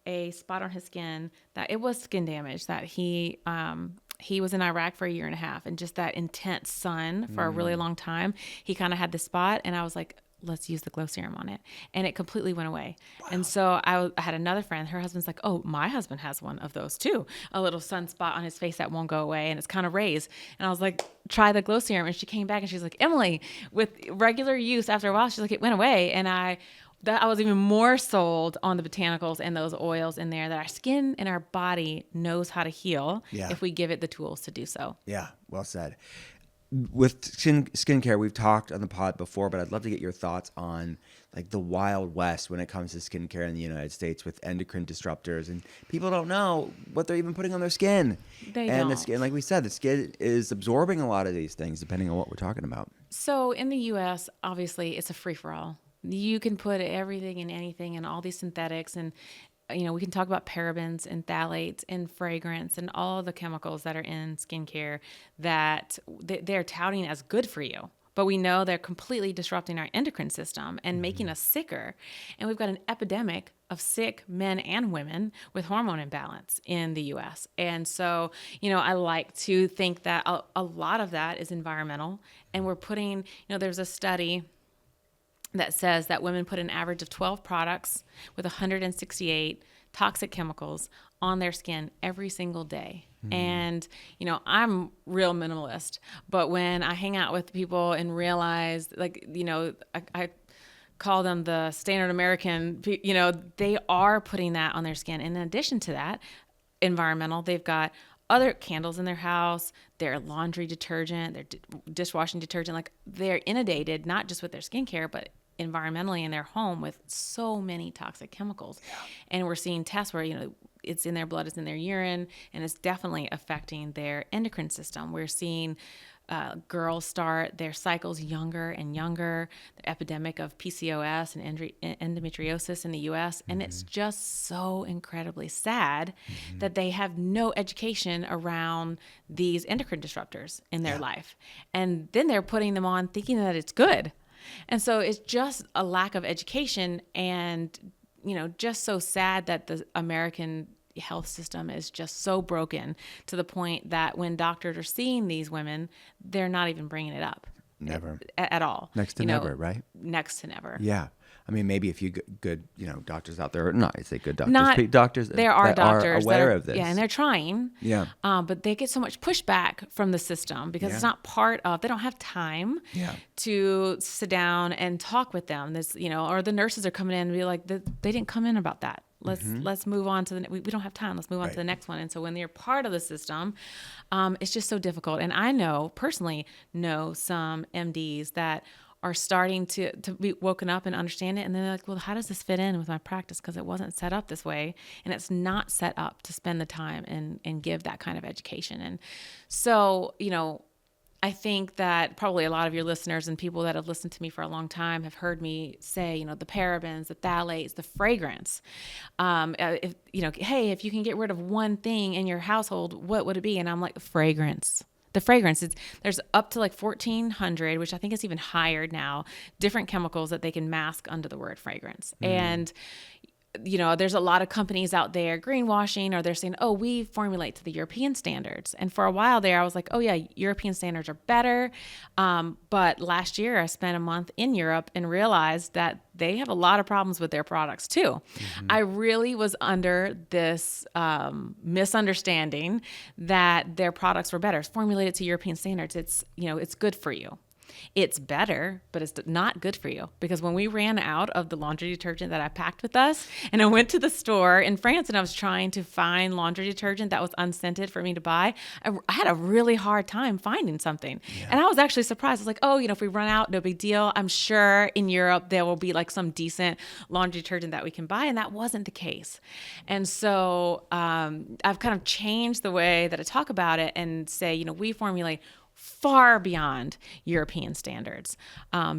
a spot on his skin that it was skin damage that he was in Iraq for 1.5 years, and just that intense sun for a really long time. He kind of had this spot, and I was like, let's use the glow serum on it. And it completely went away. Wow. And so I had another friend, her husband's like, oh, my husband has one of those too. A little sunspot on his face that won't go away, and it's kind of raised. And I was like, try the glow serum. And she came back and she's like, Emilie, with regular use after a while, she's like, it went away. And I I was even more sold on the botanicals and those oils in there, that our skin and our body knows how to heal if we give it the tools to do so. Yeah, well said. With skincare, we've talked on the pod before, but I'd love to get your thoughts on like the Wild West when it comes to skincare in the United States with endocrine disruptors, and people don't know what they're even putting on their skin. They and don't. The skin, like we said, the skin is absorbing a lot of these things depending on what we're talking about. So in the U.S., obviously, it's a free-for-all. You can put everything and anything and all these synthetics, and we can talk about parabens and phthalates and fragrance and all the chemicals that are in skincare that they're touting as good for you. But we know they're completely disrupting our endocrine system and making us sicker. And we've got an epidemic of sick men and women with hormone imbalance in the U.S. And so, I like to think that a lot of that is environmental. And we're putting, there's a study that says that women put an average of 12 products with 168 toxic chemicals on their skin every single day. And, I'm real minimalist, but when I hang out with people and realize, I call them the standard American, they are putting that on their skin. And in addition to that, environmental, they've got other candles in their house, their laundry detergent, their dishwashing detergent, like they're inundated, not just with their skincare, but environmentally in their home with so many toxic chemicals. And we're seeing tests where, it's in their blood, it's in their urine, and it's definitely affecting their endocrine system. We're seeing girls start their cycles younger and younger, the epidemic of PCOS and endometriosis in the U.S. And it's just so incredibly sad that they have no education around these endocrine disruptors in their life. And then they're putting them on thinking that it's good. And so it's just a lack of education, and, just so sad that the American health system is just so broken to the point that when doctors are seeing these women, they're not even bringing it up. Never. At all. Next to never, right? Next to never. Yeah. I mean, maybe a few good, doctors out there. Not I say good doctors. Doctors. There are doctors aware of this. Yeah, and they're trying. Yeah. But they get so much pushback from the system because it's not part of. They don't have time. To sit down and talk with them. This, or the nurses are coming in and be like, they didn't come in about that. Let's move on to we don't have time. Let's move on to the next one. And so when they're part of the system, it's just so difficult. And I personally know some MDs that are starting to be woken up and understand it. And they're like, well, how does this fit in with my practice? Because it wasn't set up this way. And it's not set up to spend the time and give that kind of education. And so, I think that probably a lot of your listeners and people that have listened to me for a long time have heard me say, the parabens, the phthalates, the fragrance. If you can get rid of one thing in your household, what would it be? And I'm like, fragrance. The fragrance, there's up to like 1,400, which I think is even higher now, different chemicals that they can mask under the word fragrance. And, there's a lot of companies out there greenwashing, or they're saying, oh, we formulate to the European standards. And for a while there, I was like, oh yeah, European standards are better. But last year I spent a month in Europe and realized that they have a lot of problems with their products too. I really was under this misunderstanding that their products were better. It's formulated to European standards. It's good for you. It's better, but it's not good for you, because when we ran out of the laundry detergent that I packed with us, and I went to the store in France and I was trying to find laundry detergent that was unscented for me to buy, I had a really hard time finding something. And I was actually surprised. I was like, oh, if we run out, no big deal. I'm sure in Europe there will be like some decent laundry detergent that we can buy. And that wasn't the case. And so I've kind of changed the way that I talk about it and say, we formulate far beyond European standards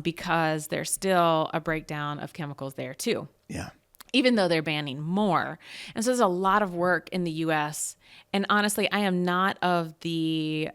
because there's still a breakdown of chemicals there too. Yeah. Even though they're banning more. And so there's a lot of work in the U.S. And honestly, I am not of the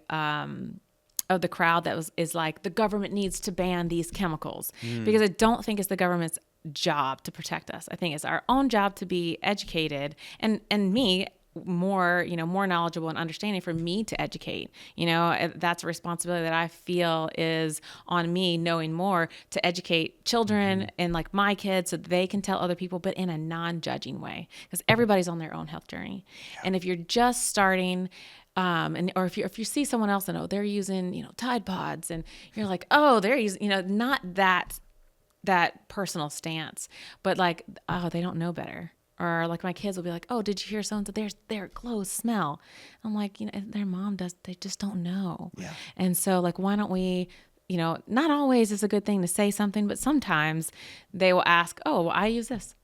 crowd that is like, the government needs to ban these chemicals, because I don't think it's the government's job to protect us. I think it's our own job to be educated, and me, more knowledgeable and understanding for me to educate. That's a responsibility that I feel is on me, knowing more to educate children and like my kids so that they can tell other people, but in a non-judging way, because everybody's on their own health journey. And if you're just starting, or if you see someone else and they're using, Tide Pods, and you're like, oh, they're using, not that that personal stance, but like, oh, they don't know better. Or like my kids will be like, oh, did you hear so-and-so? Their clothes smell. I'm like, their mom does, they just don't know. Yeah. And so like, why don't we, not always is a good thing to say something, but sometimes they will ask, oh, well, I use this.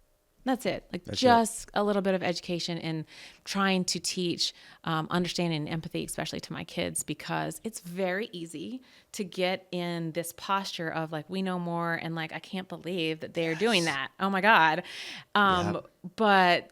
That's it. Like just a little bit of education and trying to teach understanding and empathy, especially to my kids, because it's very easy to get in this posture of like, we know more. And like, I can't believe that they're doing that. Oh my God. But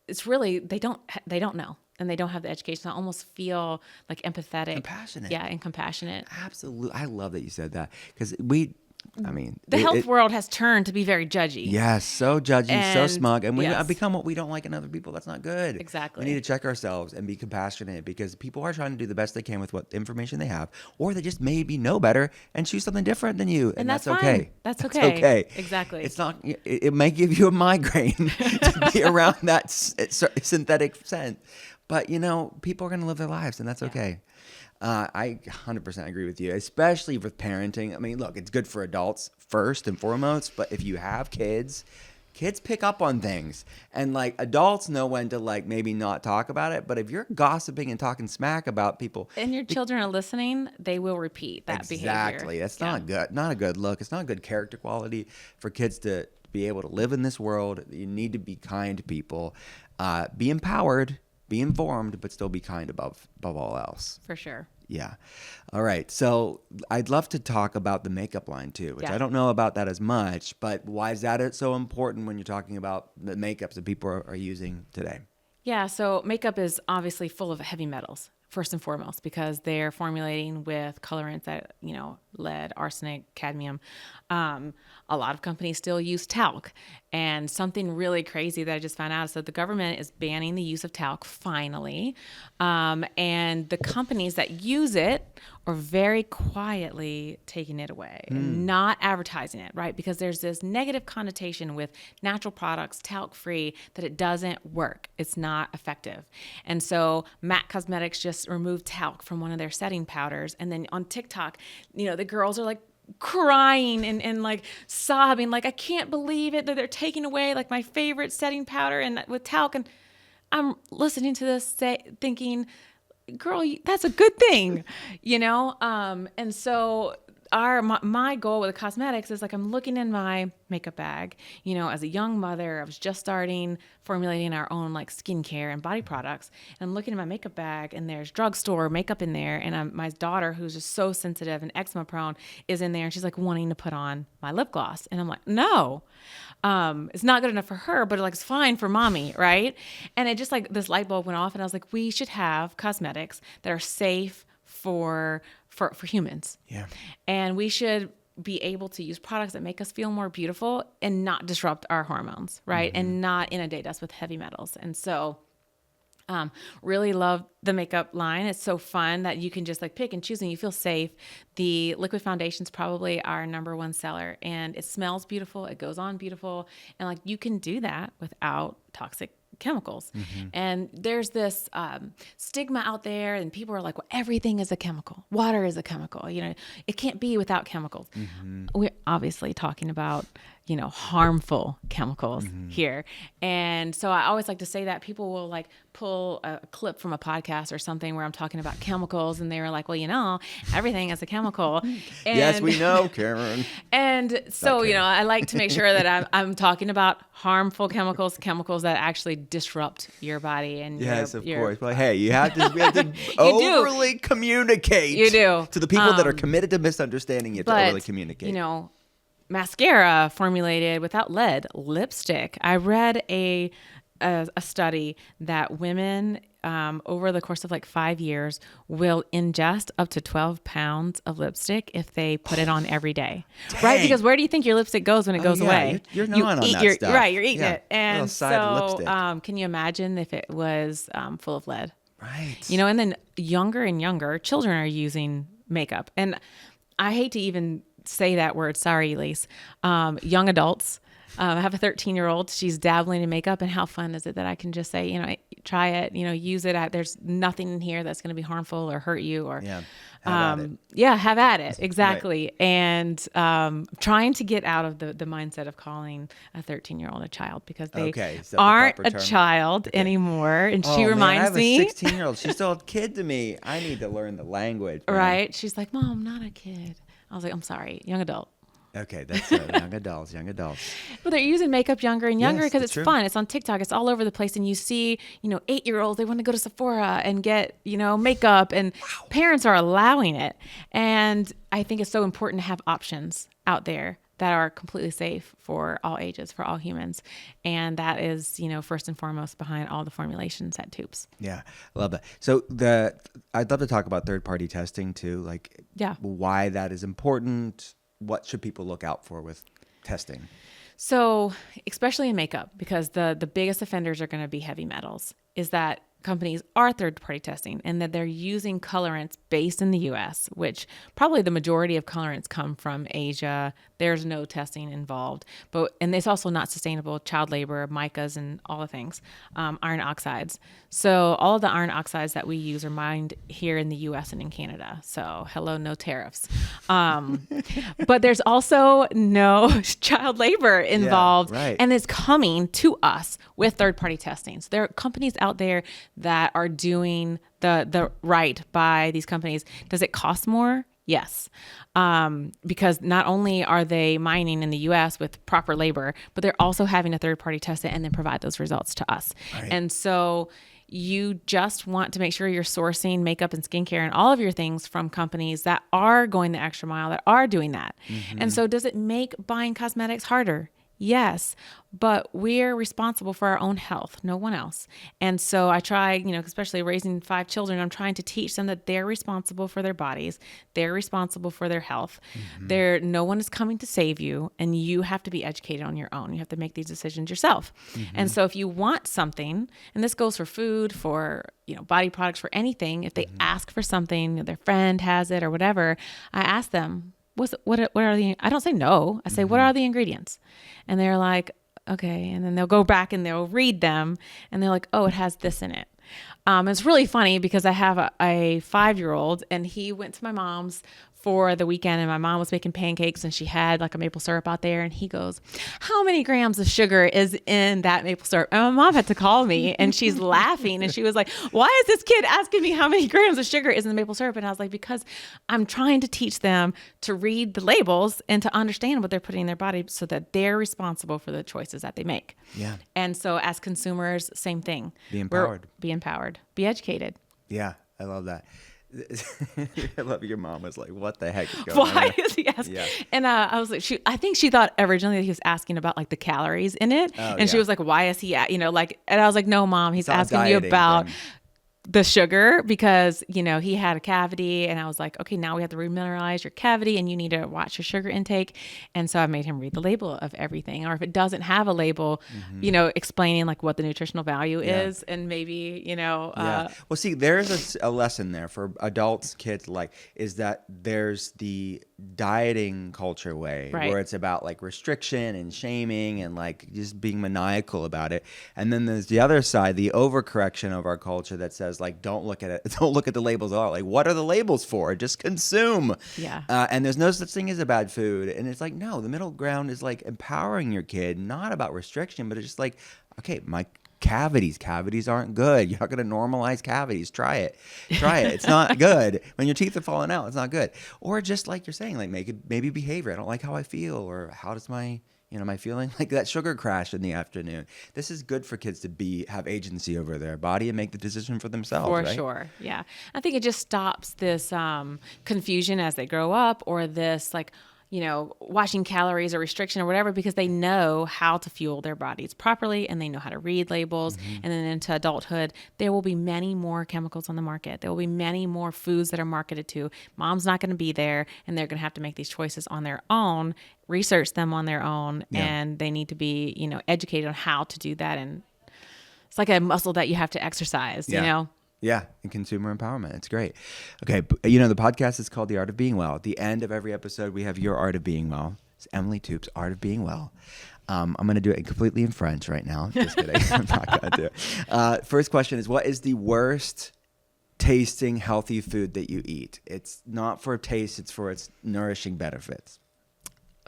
it's really, they don't know. And they don't have the education. I almost feel like empathetic. Compassionate. Yeah, and compassionate. Absolutely. I love that you said that because the health world has turned to be very judgy. Yes, so judgy, so smug, and we become what we don't like in other people. That's not good. Exactly. We need to check ourselves and be compassionate because people are trying to do the best they can with what information they have, or they just maybe know better and choose something different than you, and that's okay. That's okay. Okay. Exactly. It's not. It may give you a migraine to be around that synthetic scent, but people are going to live their lives, and that's okay. I 100% agree with you, especially with parenting. I mean, look, it's good for adults first and foremost, but if you have kids pick up on things. And like adults know when to like maybe not talk about it, but if you're gossiping and talking smack about people and your children are listening, they will repeat that behavior. Exactly. That's not good. Not a good look. It's not a good character quality for kids to be able to live in this world. You need to be kind to people, be empowered, be informed, but still be kind above all else. For sure. Yeah. All right. So I'd love to talk about the makeup line too, which I don't know about that as much, but why is that so important when you're talking about the makeups that people are using today? Yeah. So makeup is obviously full of heavy metals, first and foremost, because they're formulating with colorants that, lead, arsenic, cadmium. A lot of companies still use talc. And something really crazy that I just found out is that the government is banning the use of talc finally. And the companies that use it are very quietly taking it away and not advertising it, right? Because there's this negative connotation with natural products, talc-free, that it doesn't work. It's not effective. And so MAC Cosmetics just removed talc from one of their setting powders. And then on TikTok, the girls are like crying and like sobbing, like, I can't believe it that they're taking away like my favorite setting powder and with talc. And I'm listening to this thinking, girl, that's a good thing, and so my goal with the cosmetics is like, I'm looking in my makeup bag, as a young mother, I was just starting formulating our own like skincare and body products. And I'm looking in my makeup bag and there's drugstore makeup in there. And my daughter, who's just so sensitive and eczema prone, is in there and she's like wanting to put on my lip gloss. And I'm like, no, it's not good enough for her, but like, it's fine for mommy. Right. And it just like this light bulb went off and I was like, we should have cosmetics that are safe for humans. Yeah. And we should be able to use products that make us feel more beautiful and not disrupt our hormones, right? Mm-hmm. And not inundate us with heavy metals. And so really love the makeup line. It's so fun that you can just like pick and choose and you feel safe. The liquid foundation's probably our number one seller, and it smells beautiful. It goes on beautiful. And like, you can do that without toxic chemicals. Mm-hmm. And there's this stigma out there, and people are like, well, everything is a chemical. Water is a chemical. It can't be without chemicals. Mm-hmm. We're obviously talking about, harmful chemicals here. And so I always like to say that people will like pull a clip from a podcast or something where I'm talking about chemicals, and they were like, well, everything is a chemical. And, yes, we know, Karen. And so, I like to make sure that I'm talking about harmful chemicals that actually disrupt your body. And yes, of course. But hey, we have to overly communicate. You do. To the people that are committed to misunderstanding you, to overly communicate. Mascara formulated without lead, lipstick. I read a study that women over the course of like 5 years will ingest up to 12 pounds of lipstick if they put it on every day. Dang. Right? Because where do you think your lipstick goes when it goes away? You're gnawing on that stuff. Right, you're eating it. And so can you imagine if it was full of lead? Right. And then younger and younger children are using makeup. And I hate to even say that word. Sorry, Elise. Young adults I have a 13-year-old. She's dabbling in makeup, and how fun is it that I can just say, try it, use it. There's nothing in here that's going to be harmful or hurt you or, have at it. Exactly. Right. And trying to get out of the mindset of calling a 13-year-old a child, because they aren't a child anymore. And she reminds me. I have a 16-year-old. She's still a kid to me. I need to learn the language. Man. Right. She's like, Mom, I'm not a kid. I was like, I'm sorry, young adult. Okay, that's young adults. But they're using makeup younger and younger because it's fun. It's on TikTok. It's all over the place. And you see, 8-year-olds, they want to go to Sephora and get, makeup, and parents are allowing it. And I think it's so important to have options out there that are completely safe for all ages, for all humans. And that is, first and foremost behind all the formulations at Toups. Yeah, I love that. So I'd love to talk about third-party testing too, like why that is important. What should people look out for with testing? So, especially in makeup, because the biggest offenders are going to be heavy metals, is that companies are third-party testing, and that they're using colorants based in the U.S., which probably the majority of colorants come from Asia. There's no testing involved, and it's also not sustainable. Child labor, micas, and all the things, iron oxides. So all of the iron oxides that we use are mined here in the U.S. and in Canada. So hello, no tariffs. But there's also no child labor involved, and it's coming to us with third-party testing. So there are companies out there that are doing the right by these companies. Does it cost more? Yes. Because not only are they mining in the US with proper labor, but they're also having a third party test it and then provide those results to us. Right. And so you just want to make sure you're sourcing makeup and skincare and all of your things from companies that are going the extra mile, that are doing that. Mm-hmm. And so does it make buying cosmetics harder? Yes, but we're responsible for our own health, no one else. And so I try, especially raising 5 children, I'm trying to teach them that they're responsible for their bodies. They're responsible for their health. Mm-hmm. No one is coming to save you, and you have to be educated on your own. You have to make these decisions yourself. Mm-hmm. And so if you want something, and this goes for food, for, body products, for anything, if they ask for something, their friend has it or whatever, I ask them, what are the, I don't say no. I say, what are the ingredients? And they're like, okay. And then they'll go back and they'll read them and they're like, oh, it has this in it. It's really funny because I have a 5-year-old, and he went to my mom's for the weekend, and my mom was making pancakes, and she had like a maple syrup out there, and he goes, how many grams of sugar is in that maple syrup? And my mom had to call me, and she's laughing, and she was like, why is this kid asking me how many grams of sugar is in the maple syrup? And I was like, because I'm trying to teach them to read the labels and to understand what they're putting in their body so that they're responsible for the choices that they make. Yeah. And so as consumers, same thing. Be empowered. Be empowered. Be educated. Yeah, I love that. I love your mom was like, what the heck is going on? Why is he asking? Yeah. And I was like, I think she thought originally that he was asking about like the calories in it. And she was like, why is he and I was like, no, Mom, he's asking you about the sugar because, he had a cavity, and I was like, okay, now we have to remineralize your cavity and you need to watch your sugar intake. And so I made him read the label of everything, or if it doesn't have a label, explaining like what the nutritional value is, and maybe, well, see, there's a lesson there for adults, kids, is that there's the dieting culture way where it's about like restriction and shaming and like just being maniacal about it. And then there's the other side, the overcorrection of our culture that says like, don't look at it. Don't look at the labels at all. Like, what are the labels for? Just consume. Yeah. And there's no such thing as a bad food. And it's like, no, the middle ground is like empowering your kid, not about restriction, but it's just like, okay, my cavities aren't good. You're not going to normalize cavities. Try it. It's not good. When your teeth are falling out, it's not good. Or just like you're saying, like maybe behavior. I don't like how I feel, or how does my am I feeling like that sugar crash in the afternoon? This is good for kids to have agency over their body and make the decision for themselves. For sure. Yeah. I think it just stops this confusion as they grow up, or this like, watching calories or restriction or whatever, because they know how to fuel their bodies properly and they know how to read labels. Mm-hmm. And then into adulthood, there will be many more chemicals on the market. There will be many more foods that are marketed to. Mom's not going to be there, and they're going to have to make these choices on their own, research them on their own, and they need to be, educated on how to do that. And it's like a muscle that you have to exercise, Yeah, and consumer empowerment. It's great. Okay, the podcast is called The Art of Being Well. At the end of every episode, we have your Art of Being Well. It's Emilie Toups, Art of Being Well. I'm going to do it completely in French right now. Just kidding. I'm not going to do it. First question is, what is the worst tasting healthy food that you eat? It's not for taste, it's for its nourishing benefits.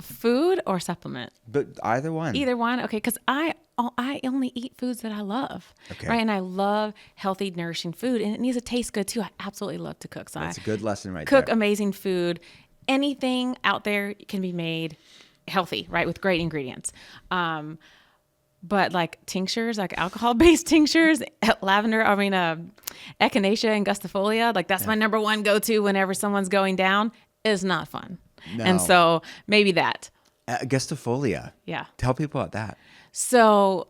Food or supplement? But either one. Either one. Okay, because I only eat foods that I love. Okay. Right, and I love healthy, nourishing food, and it needs to taste good too. I absolutely love to cook. So That's a good lesson right cook there. amazing food. Anything out there can be made healthy, right, with great ingredients. But like tinctures, like alcohol-based tinctures, lavender, echinacea and gustifolia, like that's my number one go-to whenever someone's going down, is not fun. No. And so maybe that. Gustifolia. Yeah. Tell people about that. So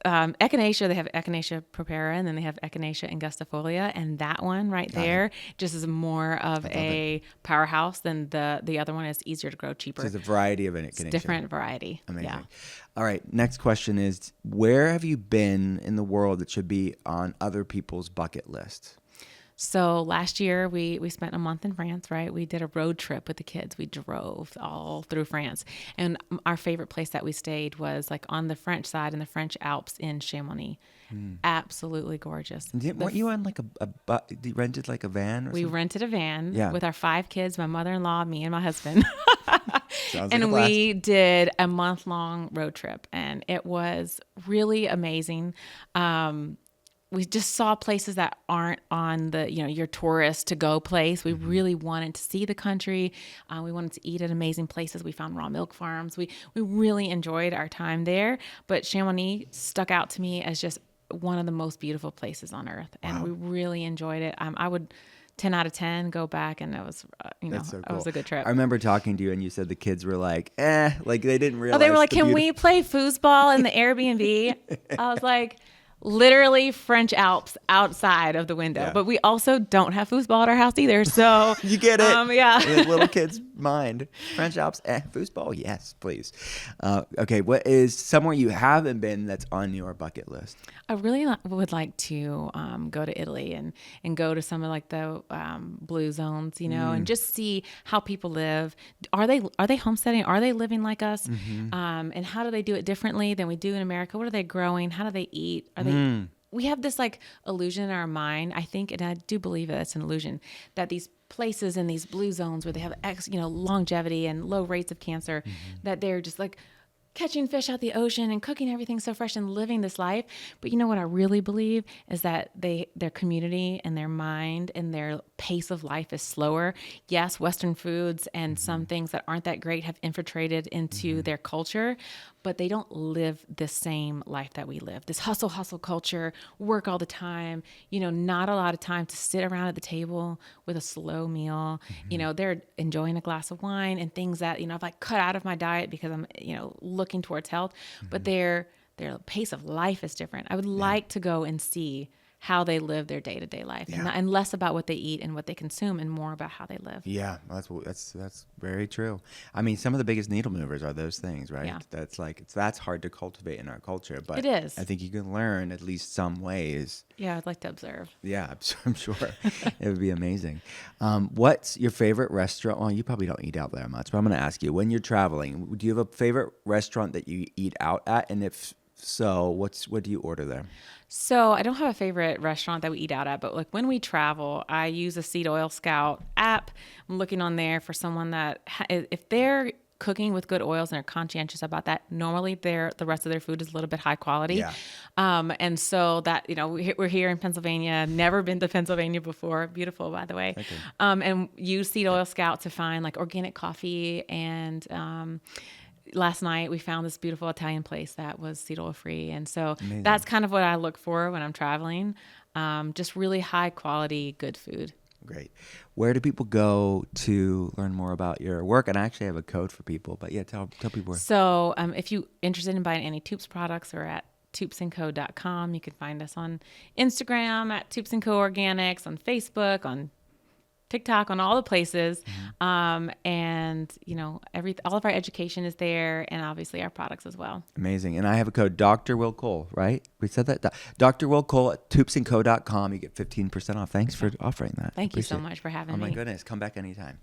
echinacea, they have echinacea propera, and then they have echinacea and gustifolia, and that one right there just is more of a powerhouse than the other one. Is easier to grow, cheaper. So there's a variety of echinacea. It's different variety. Amazing. Yeah. All right. Next question is, where have you been in the world that should be on other people's bucket list? So last year we spent a month in France, right? We did a road trip with the kids. We drove all through France. And our favorite place that we stayed was like on the French side in the French Alps in Chamonix. Absolutely gorgeous. Weren't you on like you rented like a van or We something? rented a van Yeah. with our 5 kids, my mother-in-law, me, and my husband. Sounds like And a blast. we did a month-long road trip, and it was really amazing. We just saw places that aren't on the, your tourist to go place. We really wanted to see the country. We wanted to eat at amazing places. We found raw milk farms. We really enjoyed our time there. But Chamonix stuck out to me as just one of the most beautiful places on earth. And we really enjoyed it. I would 10 out of 10 go back, and it was, That's so it cool. was a good trip. I remember talking to you and you said the kids were like, like they didn't realize. Oh, they were like, the can we play foosball in the Airbnb? I was like, literally French Alps outside of the window. Yeah. But we also don't have foosball at our house either. So You get it. Yeah. In a little kid's mind. French Alps, foosball, yes, please. Okay, what is somewhere you haven't been that's on your bucket list? I really would like to go to Italy and go to some of like the blue zones, and just see how people live. Are they homesteading? Are they living like us? And how do they do it differently than we do in America? What are they growing? How do they eat? Are they? We have this like illusion in our mind, I think, and I do believe it's an illusion, that these places in these blue zones where they have longevity and low rates of cancer, that they're just like catching fish out the ocean and cooking everything so fresh and living this life. But what I really believe is that their community and their mind and their pace of life is slower. Yes, Western foods and some things that aren't that great have infiltrated into their culture, but they don't live the same life that we live. This hustle culture, work all the time, not a lot of time to sit around at the table with a slow meal. They're enjoying a glass of wine and things that, I've like cut out of my diet because I'm, looking towards health, but their pace of life is different. I would like to go and see how they live their day-to-day life, and less about what they eat and what they consume, and more about how they live. Yeah, that's very true. I mean, some of the biggest needle movers are those things, right? Yeah. That's hard to cultivate in our culture, but It is. I think you can learn at least some ways. Yeah, I'd like to observe. Yeah, I'm sure it would be amazing. What's your favorite restaurant? Well, you probably don't eat out there much, but I'm going to ask you, when you're traveling, do you have a favorite restaurant that you eat out at? And if so, what do you order there? So I don't have a favorite restaurant that we eat out at, but like when we travel, I use a Seed Oil Scout app. I'm looking on there for someone that if they're cooking with good oils and they're conscientious about that, normally the rest of their food is a little bit high quality. Yeah. And so that, we're here in Pennsylvania, never been to Pennsylvania before. Beautiful, by the way. Okay. And use Seed Oil Scout to find like organic coffee. And last night we found this beautiful Italian place that was seed oil free. And so Amazing. That's kind of what I look for when I'm traveling. Just really high quality, good food. Great. Where do people go to learn more about your work? And I actually have a code for people, but yeah, tell people where. So if you're interested in buying any Toups products, or at toupsandco.com. You can find us on Instagram at Toups Co Organics, on Facebook, on TikTok, on all the places. And all of our education is there, and obviously our products as well. Amazing. And I have a code, Dr. Will Cole, right? We said that. Dr. Will Cole at toupsandco.com. You get 15% off. Thanks for offering that. Thank you so Appreciate it. much for having me. Oh my goodness. Come back anytime.